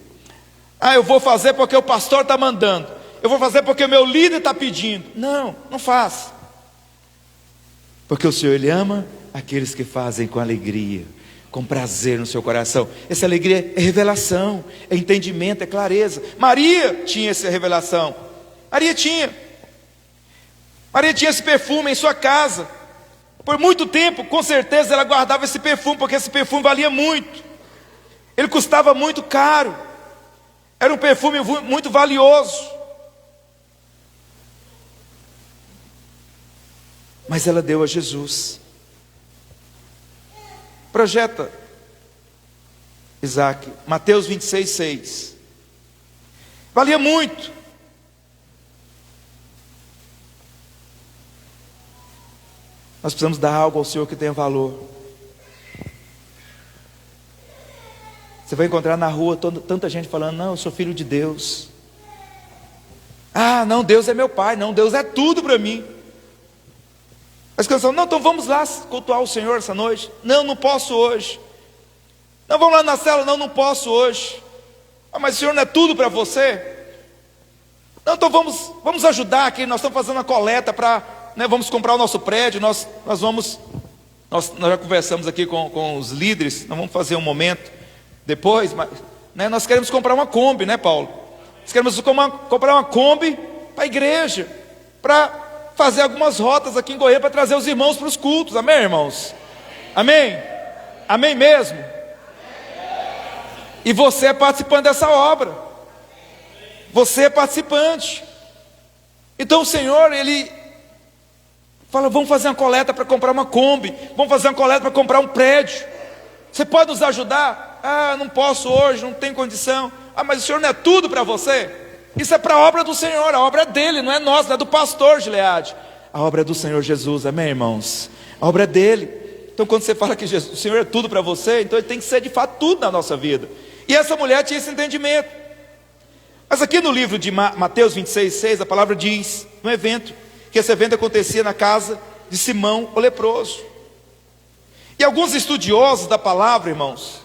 Eu vou fazer porque o pastor está mandando, eu vou fazer porque o meu líder está pedindo. Não faça, porque o Senhor, Ele ama aqueles que fazem com alegria, com prazer no seu coração. Essa alegria é revelação, é entendimento, é clareza. Maria tinha essa revelação. Maria tinha esse perfume em sua casa. Por muito tempo, com certeza, ela guardava esse perfume, porque esse perfume valia muito. Ele custava muito caro. Era um perfume muito valioso. Mas ela deu a Jesus. Projeta, Isaac, Mateus 26:6. Valia muito. Nós precisamos dar algo ao Senhor que tenha valor. Você vai encontrar na rua tanta gente falando: não, eu sou filho de Deus. Ah, não, Deus é meu pai. Não, Deus é tudo para mim. As pessoas falam: não, então vamos lá cultuar o Senhor essa noite. Não, não posso hoje. Não, vamos lá na cela. Não, não posso hoje. Ah, mas o Senhor não é tudo para você? Não, então vamos ajudar aqui. Nós estamos fazendo a coleta para, vamos comprar o nosso prédio. Nós já conversamos aqui com os líderes. Nós vamos fazer um momento depois, mas nós queremos comprar uma Kombi, Paulo? Nós queremos comprar uma Kombi para a igreja, para fazer algumas rotas aqui em Goiânia, para trazer os irmãos para os cultos. Amém, irmãos? Amém? Amém mesmo? E você é participante dessa obra. Você é participante. Então o Senhor, Ele fala: vamos fazer uma coleta para comprar uma Kombi. Vamos fazer uma coleta para comprar um prédio. Você pode nos ajudar? Ah, não posso hoje, não tenho condição. Ah, mas o Senhor não é tudo para você? Isso é para a obra do Senhor, a obra é dele, não é nossa, não é do pastor Gileade. A obra é do Senhor Jesus, amém, irmãos? A obra é dele. Então quando você fala que o Senhor é tudo para você, então Ele tem que ser de fato tudo na nossa vida. E essa mulher tinha esse entendimento. Mas aqui no livro de Mateus 26:6, a palavra diz, no evento, que esse evento acontecia na casa de Simão, o leproso. E alguns estudiosos da palavra, irmãos,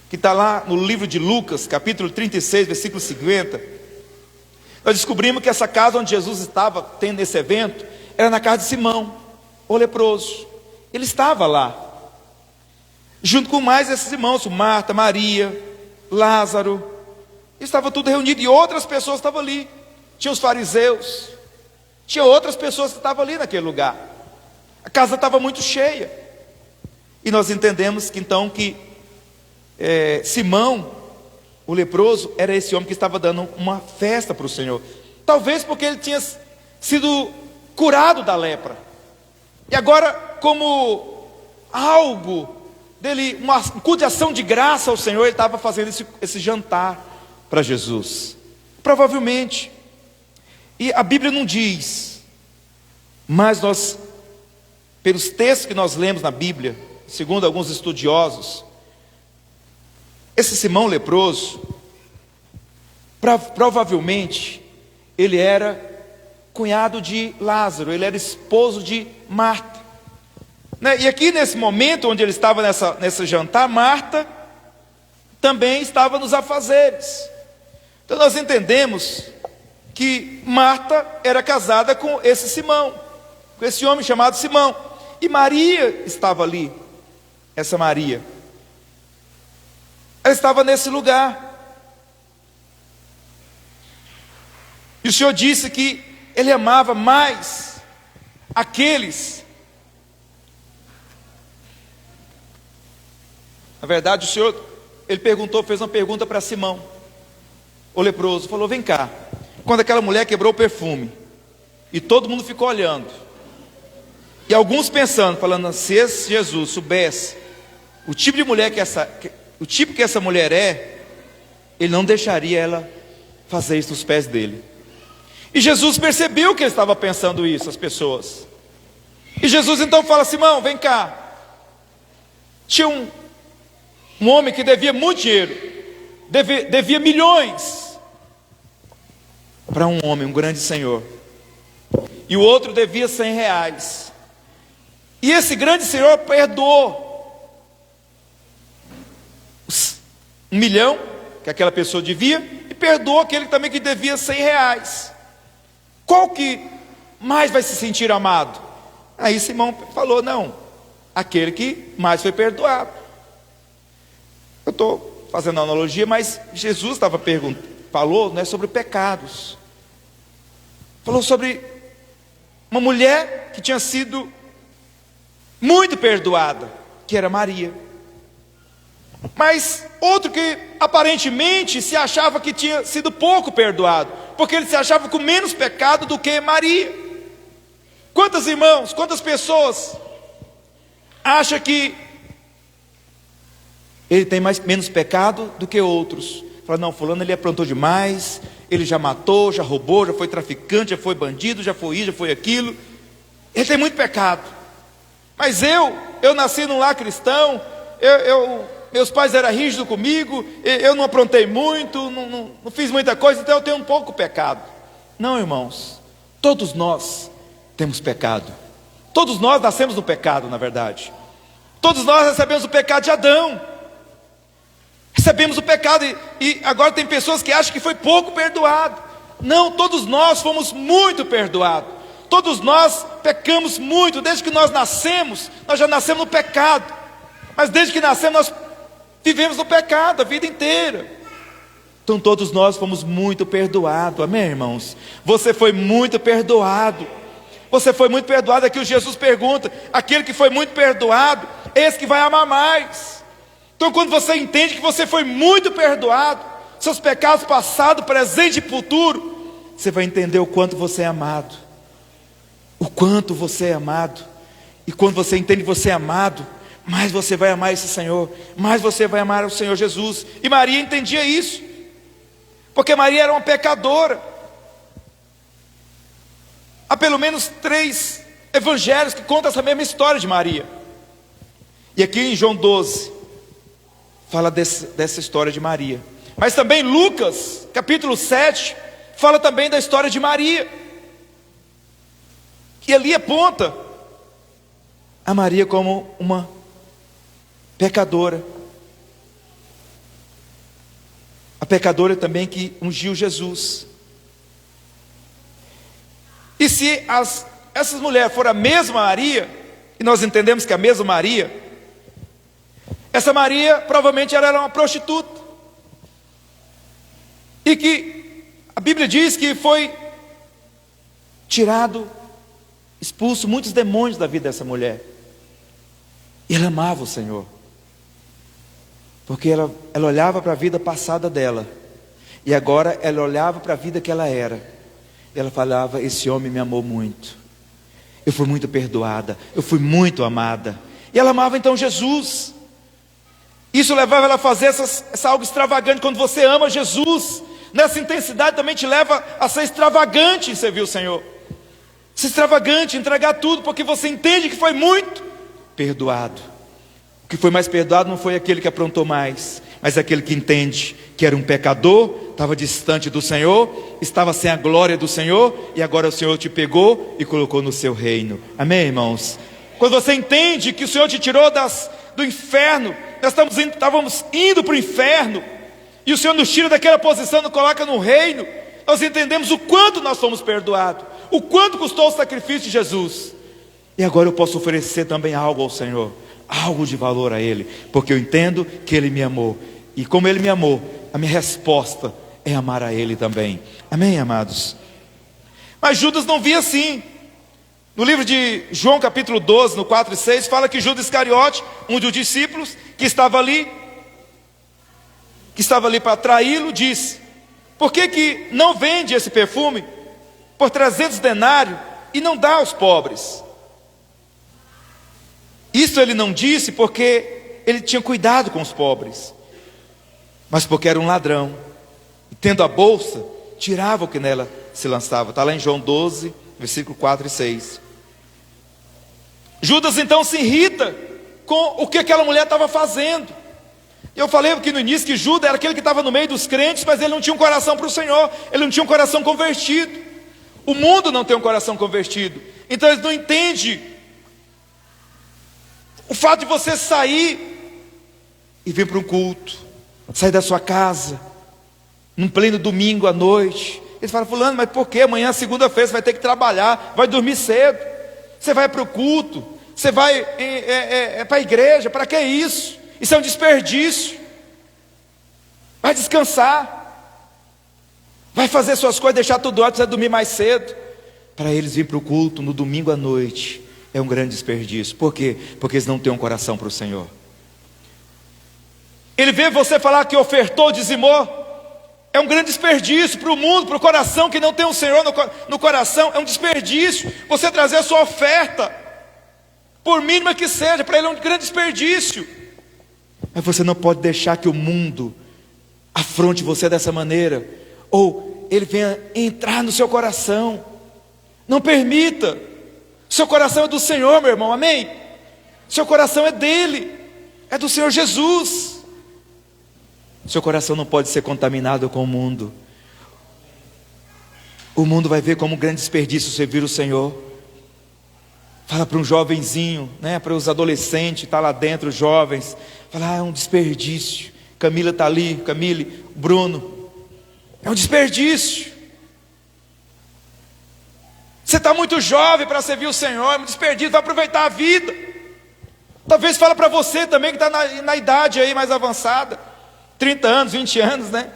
que está lá no livro de Lucas, capítulo 36, versículo 50, nós descobrimos que essa casa onde Jesus estava tendo esse evento, era na casa de Simão, o leproso. Ele estava lá, junto com mais esses irmãos, Marta, Maria, Lázaro, estava tudo reunido, e outras pessoas estavam ali. Tinha os fariseus, tinha outras pessoas que estavam ali naquele lugar. A casa estava muito cheia. E nós entendemos que então que Simão, o leproso, era esse homem que estava dando uma festa para o Senhor. Talvez porque ele tinha sido curado da lepra. E agora, como algo dele, um culto de ação de graça ao Senhor, ele estava fazendo esse jantar para Jesus. Provavelmente. E a Bíblia não diz, mas nós, pelos textos que nós lemos na Bíblia, segundo alguns estudiosos, esse Simão leproso, provavelmente, ele era cunhado de Lázaro, ele era esposo de Marta. E aqui nesse momento onde ele estava nesse jantar, Marta também estava nos afazeres. Então nós entendemos que Marta era casada com esse Simão, com esse homem chamado Simão. E Maria estava ali, essa Maria. Ela estava nesse lugar. E o Senhor disse que Ele amava mais aqueles. Na verdade, o Senhor, Ele fez uma pergunta para Simão, o leproso. Falou: vem cá. Quando aquela mulher quebrou o perfume, e todo mundo ficou olhando, e alguns pensando, falando: se esse Jesus soubesse o tipo de mulher o tipo que essa mulher é, ele não deixaria ela fazer isso nos pés dele. E Jesus percebeu que ele estava pensando isso, as pessoas. E Jesus então fala: Simão, vem cá. Tinha um homem que devia muito dinheiro, devia milhões para um homem, um grande senhor. E o outro devia R$100. E esse grande senhor perdoou 1 milhão que aquela pessoa devia, e perdoou aquele também que devia R$100. Qual que mais vai se sentir amado? Aí Simão falou: não, aquele que mais foi perdoado. Eu estou fazendo a analogia, mas Jesus falou sobre pecados. Falou sobre uma mulher que tinha sido muito perdoada, que era Maria. Mas outro que aparentemente se achava que tinha sido pouco perdoado, porque ele se achava com menos pecado do que Maria. Quantos irmãos, quantas pessoas acham que ele tem menos pecado do que outros? Fala: não, fulano ele aprontou demais, ele já matou, já roubou, já foi traficante, já foi bandido, já foi isso, já foi aquilo. ele tem muito pecado. Mas eu nasci num lar cristão, meus pais eram rígidos comigo, eu não aprontei muito, não fiz muita coisa, então eu tenho um pouco pecado. Não, irmãos, todos nós temos pecado. Todos nós nascemos no pecado, na verdade. Todos nós recebemos o pecado de Adão. Recebemos o pecado e agora tem pessoas que acham que foi pouco perdoado. Não, todos nós fomos muito perdoados. Todos nós pecamos muito. Desde que nós nascemos, nós já nascemos no pecado. Mas desde que nascemos, nós vivemos no pecado a vida inteira. Então todos nós fomos muito perdoados. Amém, irmãos? Você foi muito perdoado. Você foi muito perdoado. Aqui o Jesus pergunta: aquele que foi muito perdoado, esse que vai amar mais. Então quando você entende que você foi muito perdoado, seus pecados passado, presente e futuro, você vai entender o quanto você é amado. O quanto você é amado. E quando você entende que você é amado, mais você vai amar esse Senhor, mais você vai amar o Senhor Jesus. E Maria entendia isso, porque Maria era uma pecadora. Há pelo menos 3 evangelhos que contam essa mesma história de Maria. E aqui em João 12 fala dessa história de Maria. Mas também Lucas, capítulo 7, fala também da história de Maria. E ali aponta a Maria como uma pecadora. A pecadora também que ungiu Jesus. E se essas mulheres forem a mesma Maria, e nós entendemos que é a mesma Maria, essa Maria provavelmente ela era uma prostituta. E que a Bíblia diz que foi expulso muitos demônios da vida dessa mulher. E ela amava o Senhor, porque ela olhava para a vida passada dela, e agora ela olhava para a vida que ela era, e ela falava: esse homem me amou muito, eu fui muito perdoada, eu fui muito amada. E ela amava então Jesus. Isso levava ela a fazer essa algo extravagante. Quando você ama Jesus, nessa intensidade também te leva a ser extravagante em servir o Senhor. Ser extravagante, entregar tudo, porque você entende que foi muito perdoado. O que foi mais perdoado não foi aquele que aprontou mais, mas aquele que entende que era um pecador, estava distante do Senhor, estava sem a glória do Senhor, e agora o Senhor te pegou e colocou no seu reino. Amém, irmãos? Quando você entende que o Senhor te tirou do inferno, nós estávamos indo para o inferno, e o Senhor nos tira daquela posição, nos coloca no reino, nós entendemos o quanto nós somos perdoados, o quanto custou o sacrifício de Jesus. E agora eu posso oferecer também algo ao Senhor, algo de valor a Ele, porque eu entendo que Ele me amou, e como Ele me amou, a minha resposta é amar a Ele também. Amém, amados? Mas Judas não via assim. No livro de João capítulo 12, no 4 e 6, fala que Judas Iscariote, um dos discípulos que estava ali para traí-lo, disse: por que não vende esse perfume por 300 denários e não dá aos pobres? Isso ele não disse porque ele tinha cuidado com os pobres, mas porque era um ladrão, e tendo a bolsa, tirava o que nela se lançava. Está lá em João 12, versículo 4 e 6. Judas então se irrita com o que aquela mulher estava fazendo. Eu falei aqui no início que Judas era aquele que estava no meio dos crentes, mas ele não tinha um coração para o Senhor, ele não tinha um coração convertido. O mundo não tem um coração convertido, então eles não entendem o fato de você sair e vir para um culto, sair da sua casa, num pleno domingo à noite. Eles falam: fulano, mas por que? Amanhã, segunda-feira, você vai ter que trabalhar, vai dormir cedo, você vai para o culto, você vai para a igreja, para que isso? Isso é um desperdício. Vai descansar, vai fazer suas coisas, deixar tudo ótimo, você vai dormir mais cedo. Para eles vir para o culto no domingo à noite é um grande desperdício. Por quê? Porque eles não têm um coração para o Senhor. Ele vê você falar que ofertou, dizimou, é um grande desperdício para o mundo, para o coração que não tem o Senhor no coração. É um desperdício você trazer a sua oferta, por mínima que seja, para ele é um grande desperdício. Mas você não pode deixar que o mundo afronte você dessa maneira, ou ele venha entrar no seu coração. Não permita. Seu coração é do Senhor, meu irmão, amém? Seu coração é dele, é do Senhor Jesus. Seu coração não pode ser contaminado com o mundo. O mundo vai ver como um grande desperdício servir o Senhor. Fala para um jovenzinho, né, para os adolescentes, está lá dentro, os jovens. Fala, é um desperdício. Camila está ali, Camille, Bruno. É um desperdício. Você está muito jovem para servir o Senhor, é um desperdício, vai aproveitar a vida. Talvez fala para você também que está na idade aí mais avançada, 30 anos, 20 anos, né?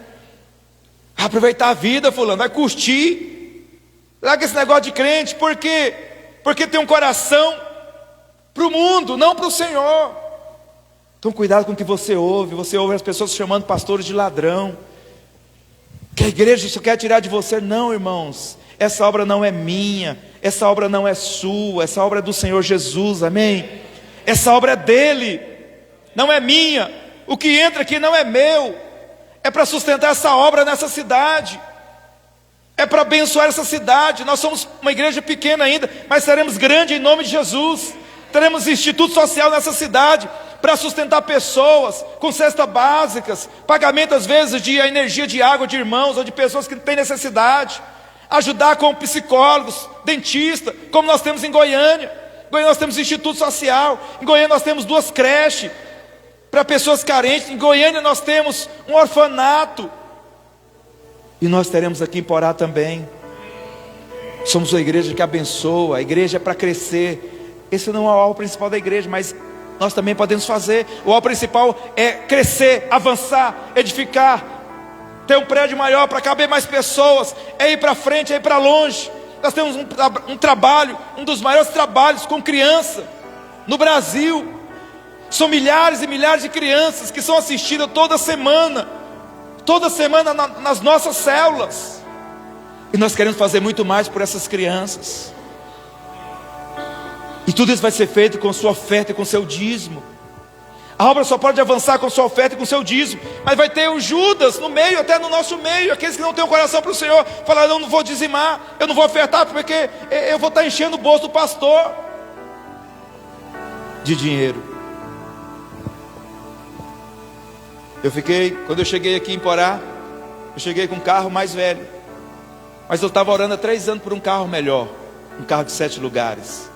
Vai aproveitar a vida, fulano, vai curtir. Larga esse negócio de crente, por quê? Porque tem um coração para o mundo, não para o Senhor. Então cuidado com o que você ouve as pessoas chamando pastores de ladrão, que a igreja só quer tirar de você. Não, irmãos, essa obra não é minha, essa obra não é sua, essa obra é do Senhor Jesus, amém? Essa obra é dele, não é minha. O que entra aqui não é meu, é para sustentar essa obra nessa cidade, é para abençoar essa cidade. Nós somos uma igreja pequena ainda, mas seremos grande em nome de Jesus. Teremos instituto social nessa cidade, para sustentar pessoas com cestas básicas, pagamento às vezes de energia de água de irmãos, ou de pessoas que têm necessidade, ajudar com psicólogos, dentista, como nós temos em Goiânia. Em Goiânia nós temos instituto social, em Goiânia nós temos 2 creches, para pessoas carentes, em Goiânia nós temos um orfanato, e nós teremos aqui em Porá também. Somos uma igreja que abençoa, a igreja é para crescer. Esse não é o alvo principal da igreja, mas nós também podemos fazer. O alvo principal é crescer, avançar, edificar, ter um prédio maior para caber mais pessoas, é ir para frente, é ir para longe. Nós temos um trabalho, um dos maiores trabalhos com criança no Brasil. São milhares e milhares de crianças que são assistidas toda semana nas nossas células. E nós queremos fazer muito mais por essas crianças. E tudo isso vai ser feito com sua oferta e com seu dízimo. A obra só pode avançar com sua oferta e com seu dízimo. Mas vai ter o Judas no meio, até no nosso meio, aqueles que não têm o coração para o Senhor, falar, eu não vou dizimar, eu não vou ofertar, porque eu vou estar enchendo o bolso do pastor de dinheiro. Quando eu cheguei aqui em Porá, eu cheguei com um carro mais velho, mas eu estava orando há 3 anos por um carro melhor, um carro de 7 lugares.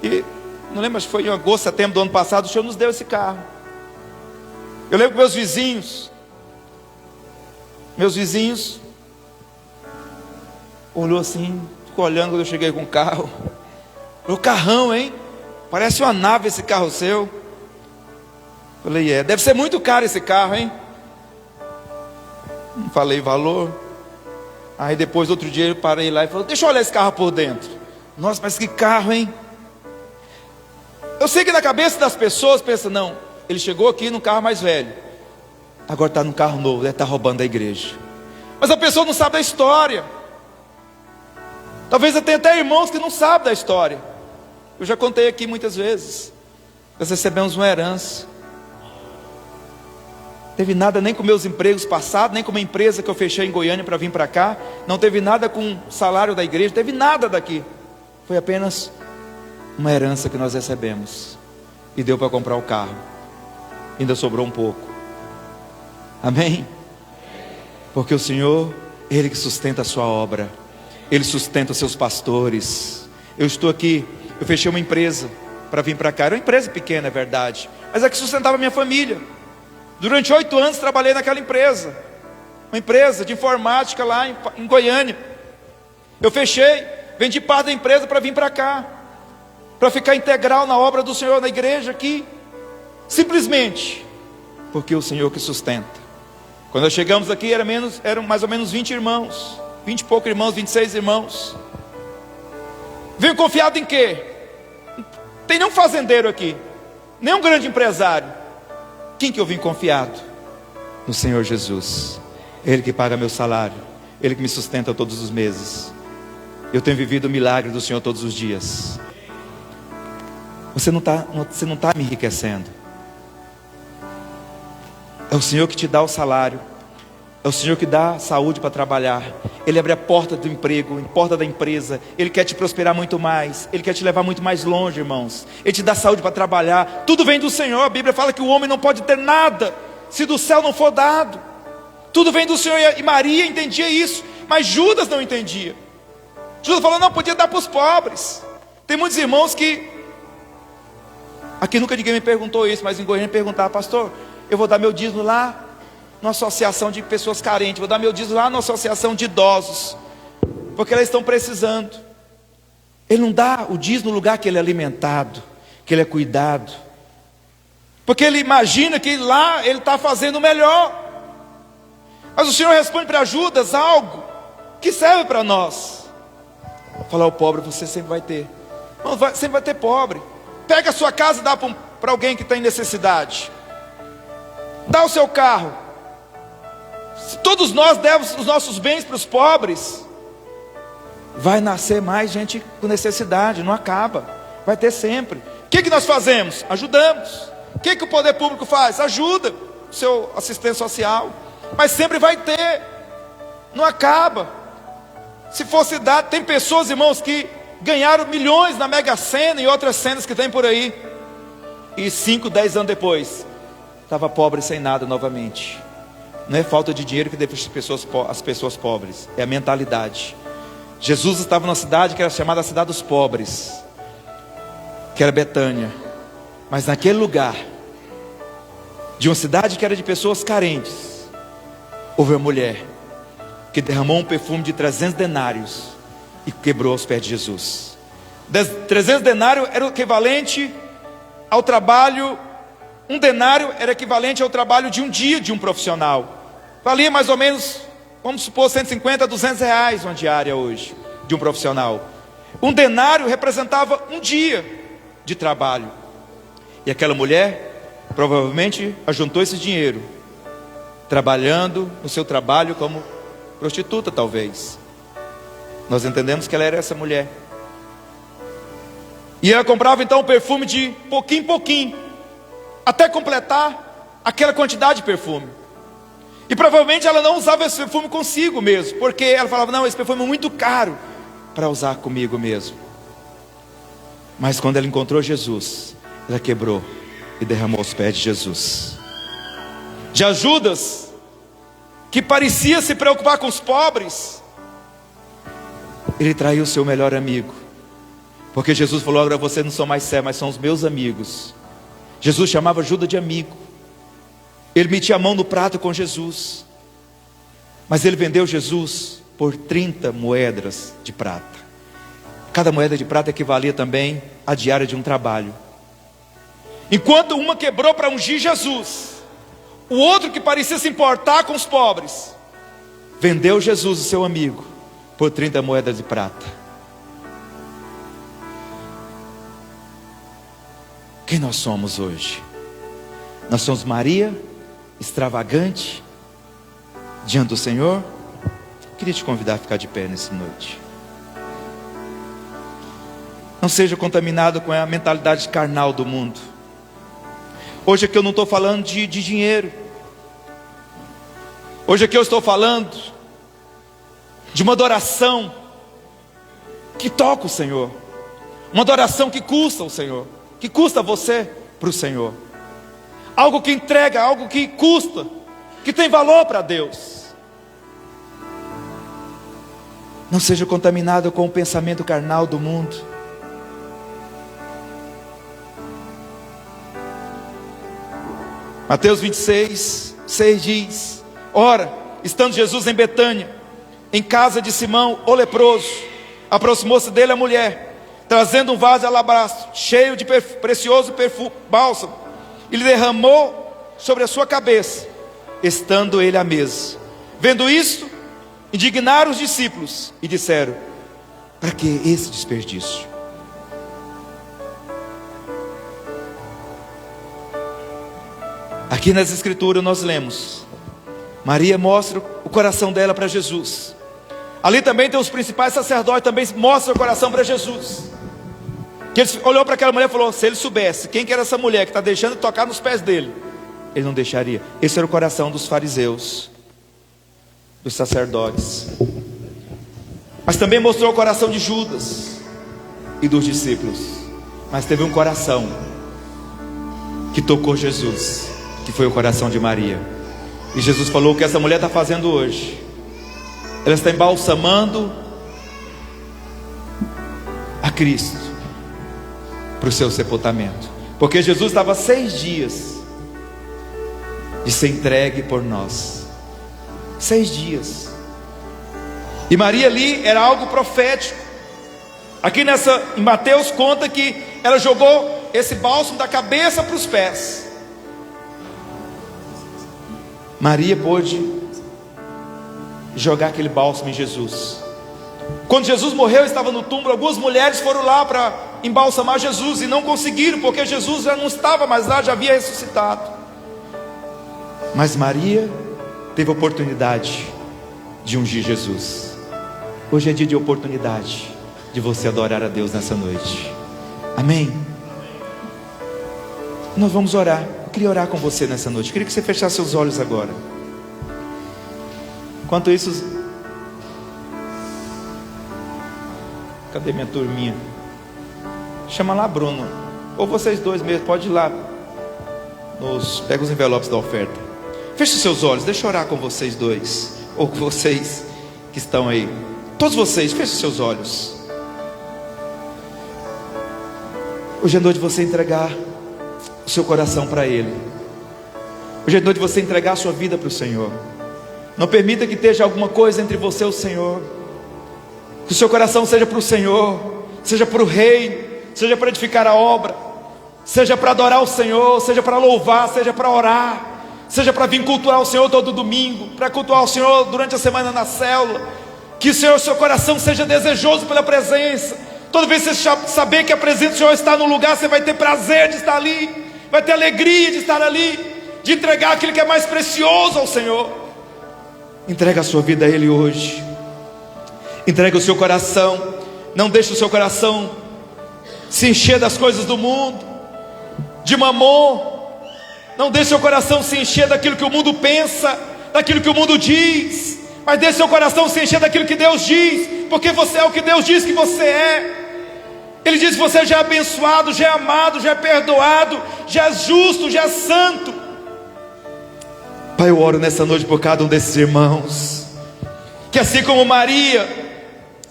E não lembro, acho que foi em agosto, setembro do ano passado, o Senhor nos deu esse carro. Eu lembro que meus vizinhos olhou assim, ficou olhando quando eu cheguei com o carro. O carrão, hein? Parece uma nave esse carro seu. Falei, deve ser muito caro esse carro, hein? Não falei valor. Aí depois, outro dia, eu parei lá e falei, deixa eu olhar esse carro por dentro. Nossa, mas que carro, hein? Eu sei que na cabeça das pessoas pensa, não, ele chegou aqui num carro mais velho, agora está num carro novo, deve estar roubando a igreja. Mas a pessoa não sabe da história. Talvez eu tenha até irmãos que não sabem da história. Eu já contei aqui muitas vezes. Nós recebemos uma herança. Teve nada nem com meus empregos passados, nem com uma empresa que eu fechei em Goiânia para vir para cá. Não teve nada com o salário da igreja, teve nada daqui. Foi apenas uma herança que nós recebemos. E deu para comprar o carro. Ainda sobrou um pouco. Amém? Porque o Senhor, Ele que sustenta a sua obra. Ele sustenta os seus pastores. Eu estou aqui, eu fechei uma empresa para vir para cá. Era uma empresa pequena, é verdade, mas é que sustentava a minha família. Durante 8 anos trabalhei naquela empresa. Uma empresa de informática lá em Goiânia. Eu fechei, vendi parte da empresa para vir para cá, para ficar integral na obra do Senhor, na igreja aqui. Simplesmente porque o Senhor que sustenta. Quando nós chegamos aqui eram mais ou menos 20 irmãos, 20 e poucos irmãos, 26 irmãos. Veio confiado em quê? Não tem nenhum fazendeiro aqui, nenhum grande empresário. Quem que eu vim confiado? No Senhor Jesus. Ele que paga meu salário, Ele que me sustenta todos os meses. Eu tenho vivido o milagre do Senhor todos os dias. Você não está me enriquecendo. É o Senhor que te dá o salário. É o Senhor que dá saúde para trabalhar. Ele abre a porta do emprego, a porta da empresa. Ele quer te prosperar muito mais. Ele quer te levar muito mais longe, irmãos. Ele te dá saúde para trabalhar. Tudo vem do Senhor. A Bíblia fala que o homem não pode ter nada se do céu não for dado. Tudo vem do Senhor. E Maria entendia isso, mas Judas não entendia. Judas falou, não, podia dar para os pobres. Tem muitos irmãos que... Aqui nunca ninguém me perguntou isso, mas em Goiânia me perguntava, pastor, eu vou dar meu dízimo lá numa associação de pessoas carentes, vou dar meu dízimo lá numa associação de idosos, porque elas estão precisando. Ele não dá o dízimo no lugar que ele é alimentado, que ele é cuidado, porque ele imagina que lá ele está fazendo o melhor. Mas o Senhor responde para Judas algo que serve para nós. Falar ao pobre, você sempre vai ter. Não, sempre vai ter pobre. Pega a sua casa e dá para alguém que está em necessidade. Dá o seu carro. Se todos nós demos os nossos bens para os pobres, vai nascer mais gente com necessidade, não acaba, vai ter sempre. O que nós fazemos? Ajudamos. O que o poder público faz? Ajuda o seu assistente social, mas sempre vai ter, não acaba. Se fosse dado, tem pessoas, irmãos, que ganharam milhões na Mega Sena e outras cenas que tem por aí, e 5, 10 anos depois, estava pobre sem nada novamente. Não é falta de dinheiro que deixa as pessoas pobres, é a mentalidade. Jesus estava numa cidade que era chamada a cidade dos pobres, que era Betânia. Mas naquele lugar, de uma cidade que era de pessoas carentes, houve uma mulher que derramou um perfume de 300 denários e quebrou aos pés de Jesus. 300 denários era o equivalente ao trabalho. Um denário era equivalente ao trabalho de um dia de um profissional. Valia mais ou menos, vamos supor, 150 a 200 reais uma diária hoje, de um profissional. Um denário representava um dia de trabalho. E aquela mulher, provavelmente, ajuntou esse dinheiro, trabalhando no seu trabalho como prostituta, talvez. Nós entendemos que ela era essa mulher. E ela comprava então o perfume de pouquinho em pouquinho, até completar aquela quantidade de perfume. E provavelmente ela não usava esse perfume consigo mesmo, porque ela falava, não, esse perfume é muito caro para usar comigo mesmo. Mas quando ela encontrou Jesus, ela quebrou e derramou aos pés de Jesus. Já Judas, que parecia se preocupar com os pobres, ele traiu o seu melhor amigo, porque Jesus falou, agora vocês não são mais servos, mas são os meus amigos. Jesus chamava Judas de amigo. Ele metia a mão no prato com Jesus, mas ele vendeu Jesus por 30 moedas de prata. Cada moeda de prata equivalia também à diária de um trabalho. Enquanto uma quebrou para ungir Jesus, o outro, que parecia se importar com os pobres, vendeu Jesus, o seu amigo, por 30 moedas de prata. Quem nós somos hoje? Nós somos Maria, extravagante, diante do Senhor? Queria te convidar a ficar de pé nessa noite. Não seja contaminado com a mentalidade carnal do mundo. Hoje aqui eu não estou falando de dinheiro. Hoje aqui eu estou falando de uma adoração que toca o Senhor, uma adoração que custa o Senhor, que custa você para o Senhor, algo que entrega, algo que custa, que tem valor para Deus. Não seja contaminado com o pensamento carnal do mundo. Mateus 26, 6 diz: ora, estando Jesus em Betânia, em casa de Simão, o leproso, aproximou-se dele a mulher, trazendo um vaso de alabastro, cheio de precioso perfume, bálsamo, e lhe derramou sobre a sua cabeça, estando ele à mesa. Vendo isto, indignaram os discípulos e disseram: para que esse desperdício? Aqui nas escrituras nós lemos, Maria mostra o coração dela para Jesus. Ali também tem os principais sacerdotes, também mostram o coração para Jesus. Que ele olhou para aquela mulher e falou: se ele soubesse quem que era essa mulher que está deixando de tocar nos pés dele, ele não deixaria. Esse era o coração dos fariseus. dos sacerdotes, mas também mostrou o coração de Judas e dos discípulos. Mas teve um coração que tocou Jesus, que foi o coração de Maria. E Jesus falou: o que essa mulher está fazendo hoje, ela está embalsamando a Cristo para o seu sepultamento, porque Jesus estava 6 dias de ser entregue por nós. 6 dias. E Maria ali era algo profético. Aqui em Mateus conta que ela jogou esse bálsamo da cabeça para os pés. Maria pôde jogar aquele bálsamo em Jesus. Quando Jesus morreu, estava no túmulo, algumas mulheres foram lá para embalsamar Jesus e não conseguiram, porque Jesus já não estava mais lá, já havia ressuscitado. Mas Maria teve a oportunidade de ungir Jesus. Hoje é dia de oportunidade de você adorar a Deus nessa noite. Amém? Nós vamos orar. Eu queria orar com você nessa noite. Eu queria que você fechasse seus olhos agora. Enquanto isso, cadê minha turminha? Chama lá Bruno, ou vocês dois mesmo, pode ir lá. Pega os envelopes da oferta. Feche seus olhos, deixa eu orar com vocês dois, ou com vocês que estão aí. Todos vocês, feche seus olhos. Hoje é noite de você entregar o seu coração para Ele. Hoje é noite de você entregar a sua vida para o Senhor. Não permita que esteja alguma coisa entre você e o Senhor. Que o seu coração seja para o Senhor, seja para o reino, seja para edificar a obra, seja para adorar o Senhor, seja para louvar, seja para orar, seja para vir cultuar o Senhor todo domingo, para cultuar o Senhor durante a semana na célula. Que o Senhor, seu coração seja desejoso pela presença. Toda vez que você saber que a presença do Senhor está no lugar, você vai ter prazer de estar ali, vai ter alegria de estar ali, de entregar aquilo que é mais precioso ao Senhor. Entrega a sua vida a Ele hoje. Entrega o seu coração. Não deixe o seu coração se encher das coisas do mundo, de mamon. Não deixe o seu coração se encher daquilo que o mundo pensa, daquilo que o mundo diz, mas deixe seu coração se encher daquilo que Deus diz, porque você é o que Deus diz que você é. Ele diz que você já é abençoado, já é amado, já é perdoado, já é justo, já é santo. Pai, eu oro nessa noite por cada um desses irmãos, que assim como Maria,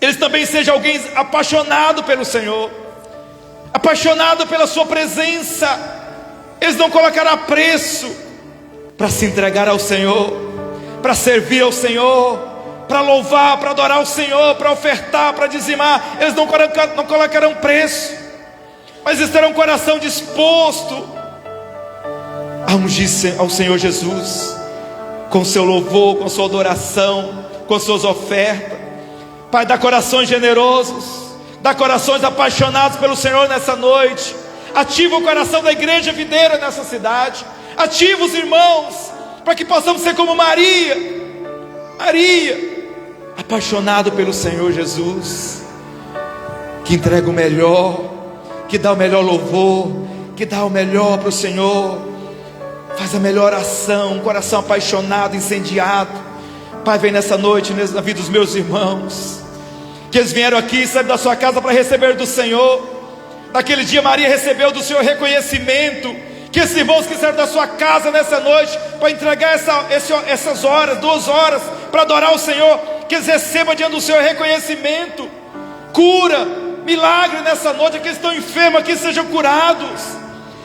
eles também sejam alguém apaixonado pelo Senhor, apaixonado pela sua presença. Eles não colocarão preço para se entregar ao Senhor, para servir ao Senhor, para louvar, para adorar o Senhor, para ofertar, para dizimar. Eles não colocarão preço, mas estarão com o coração disposto a ungir ao Senhor Jesus, com seu louvor, com sua adoração, com suas ofertas. Pai, dá corações generosos, dá corações apaixonados pelo Senhor nessa noite. Ativa o coração da igreja videira nessa cidade. Ativa os irmãos, para que possamos ser como Maria, apaixonado pelo Senhor Jesus, que entrega o melhor, que dá o melhor louvor, que dá o melhor para o Senhor, faz a melhor ação, um coração apaixonado, incendiado. Pai, vem nessa noite na vida dos meus irmãos, que eles vieram aqui, saíram da sua casa para receber do Senhor. Naquele dia Maria recebeu do Senhor reconhecimento. Que esses irmãos que saíram da sua casa nessa noite para entregar essas horas, 2 horas, para adorar o Senhor, que eles recebam diante do Senhor reconhecimento, cura, milagre nessa noite. Aqueles que estão enfermos aqui sejam curados,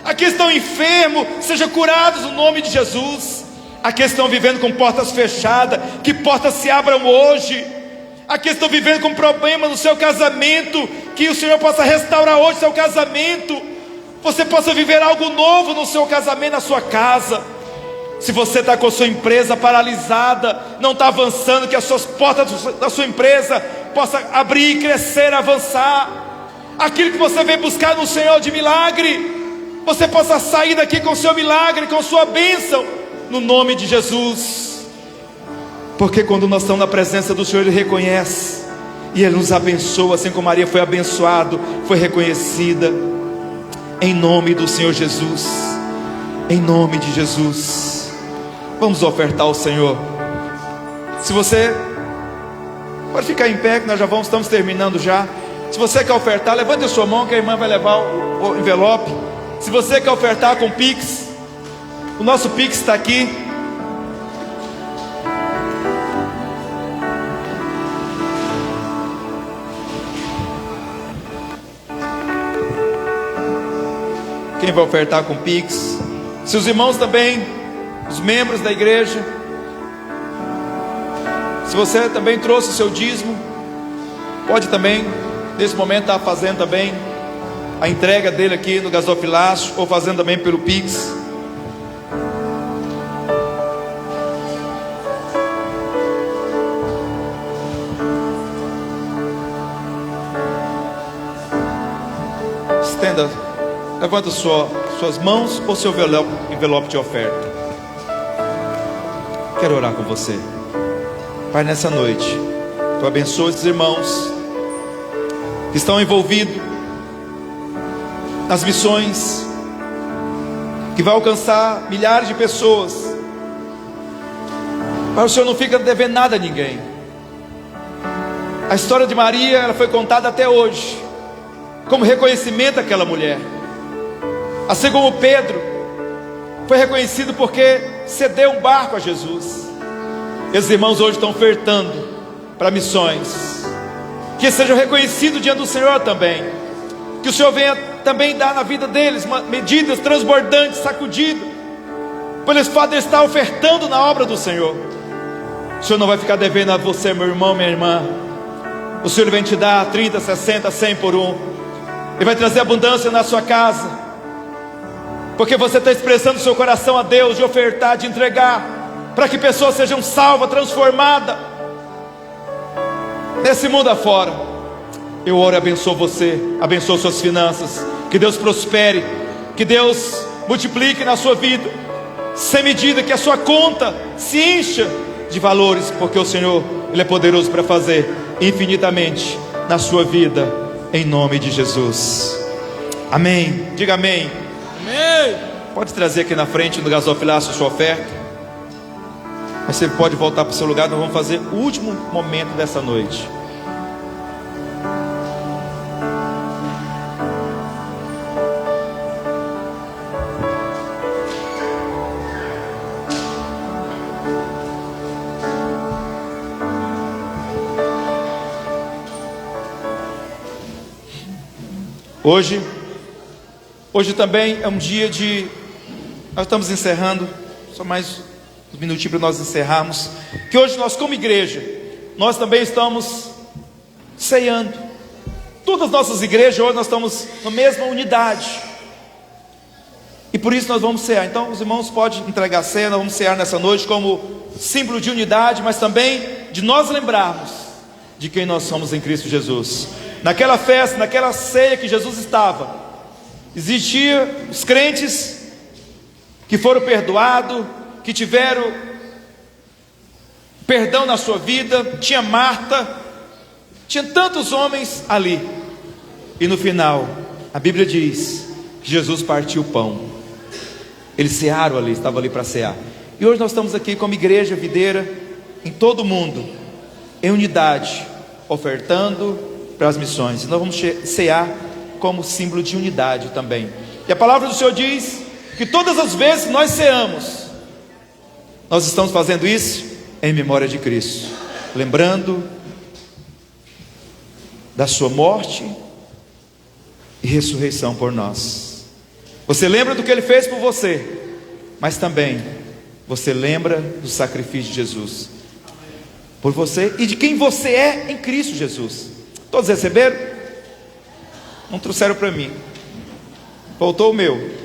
aqueles que estão enfermos sejam curados no nome de Jesus. Aqueles que estão vivendo com portas fechadas, que portas se abram hoje. Aqueles que estão vivendo com problemas no seu casamento, que o Senhor possa restaurar hoje seu casamento, você possa viver algo novo no seu casamento, na sua casa. Se você está com a sua empresa paralisada, não está avançando, que as suas portas da sua empresa possam abrir, crescer, avançar. Aquilo que você veio buscar no Senhor de milagre, você possa sair daqui com o seu milagre, com sua bênção, no nome de Jesus. Porque quando nós estamos na presença do Senhor, Ele reconhece, e Ele nos abençoa, assim como Maria foi abençoada, foi reconhecida. Em nome do Senhor Jesus, em nome de Jesus, vamos ofertar ao Senhor. Se você pode ficar em pé, que nós já estamos terminando já. Se você quer ofertar, levante a sua mão que a irmã vai levar o envelope. Se você quer ofertar com Pix, o nosso Pix está aqui. Quem vai ofertar com Pix? Se os irmãos também, os membros da igreja, se você também trouxe o seu dízimo, pode também, nesse momento, estar fazendo também a entrega dele aqui no gasofilácio, ou fazendo também pelo Pix. Estenda, levanta suas mãos ou seu envelope de oferta. Quero orar com você. Pai, nessa noite, Tu abençoa esses irmãos que estão envolvidos nas missões, que vai alcançar milhares de pessoas. Pai, o Senhor não fica devendo nada a ninguém. A história de Maria, ela foi contada até hoje como reconhecimento àquela mulher, assim como Pedro foi reconhecido porque cedeu um barco a Jesus. Esses irmãos hoje estão ofertando para missões, que sejam reconhecidos diante do Senhor também, que o Senhor venha também dar na vida deles medidas transbordantes, sacudidas, por eles podem estar ofertando na obra do Senhor. O Senhor não vai ficar devendo a você, meu irmão, minha irmã. O Senhor vem te dar 30, 60, 100 por um. Ele vai trazer abundância na sua casa, porque você está expressando o seu coração a Deus, de ofertar, de entregar, para que pessoas sejam salvas, transformadas nesse mundo afora. Eu oro e abençoo você, abençoo suas finanças, que Deus prospere, que Deus multiplique na sua vida, sem medida, que a sua conta se encha de valores, porque o Senhor, Ele é poderoso para fazer infinitamente na sua vida, em nome de Jesus. Amém. Diga amém. Amém. Pode trazer aqui na frente do gasofilácio a sua oferta. Mas você pode voltar para o seu lugar. Nós vamos fazer o último momento dessa noite. Hoje também é um dia de... Nós estamos encerrando, só mais uns minutinhos para nós encerrarmos. Que hoje nós, como igreja, nós também estamos ceando. Todas as nossas igrejas hoje nós estamos na mesma unidade, e por isso nós vamos cear. Então os irmãos podem entregar a ceia. Nós vamos cear nessa noite como símbolo de unidade, mas também de nós lembrarmos de quem nós somos em Cristo Jesus. Naquela festa, naquela ceia que Jesus estava, existiam os crentes que foram perdoados, que tiveram perdão na sua vida. Tinha Marta, tinha tantos homens ali. E no final, a Bíblia diz que Jesus partiu o pão. Eles cearam ali, estavam ali para cear. E hoje nós estamos aqui como igreja videira, em todo o mundo, em unidade, ofertando para as missões. E nós vamos cear como símbolo de unidade também. E a palavra do Senhor diz que todas as vezes que nós ceamos, nós estamos fazendo isso em memória de Cristo, lembrando da sua morte e ressurreição por nós. Você lembra do que Ele fez por você, mas também você lembra do sacrifício de Jesus por você e de quem você é em Cristo Jesus. Todos receberam? Não trouxeram para mim. Faltou o meu.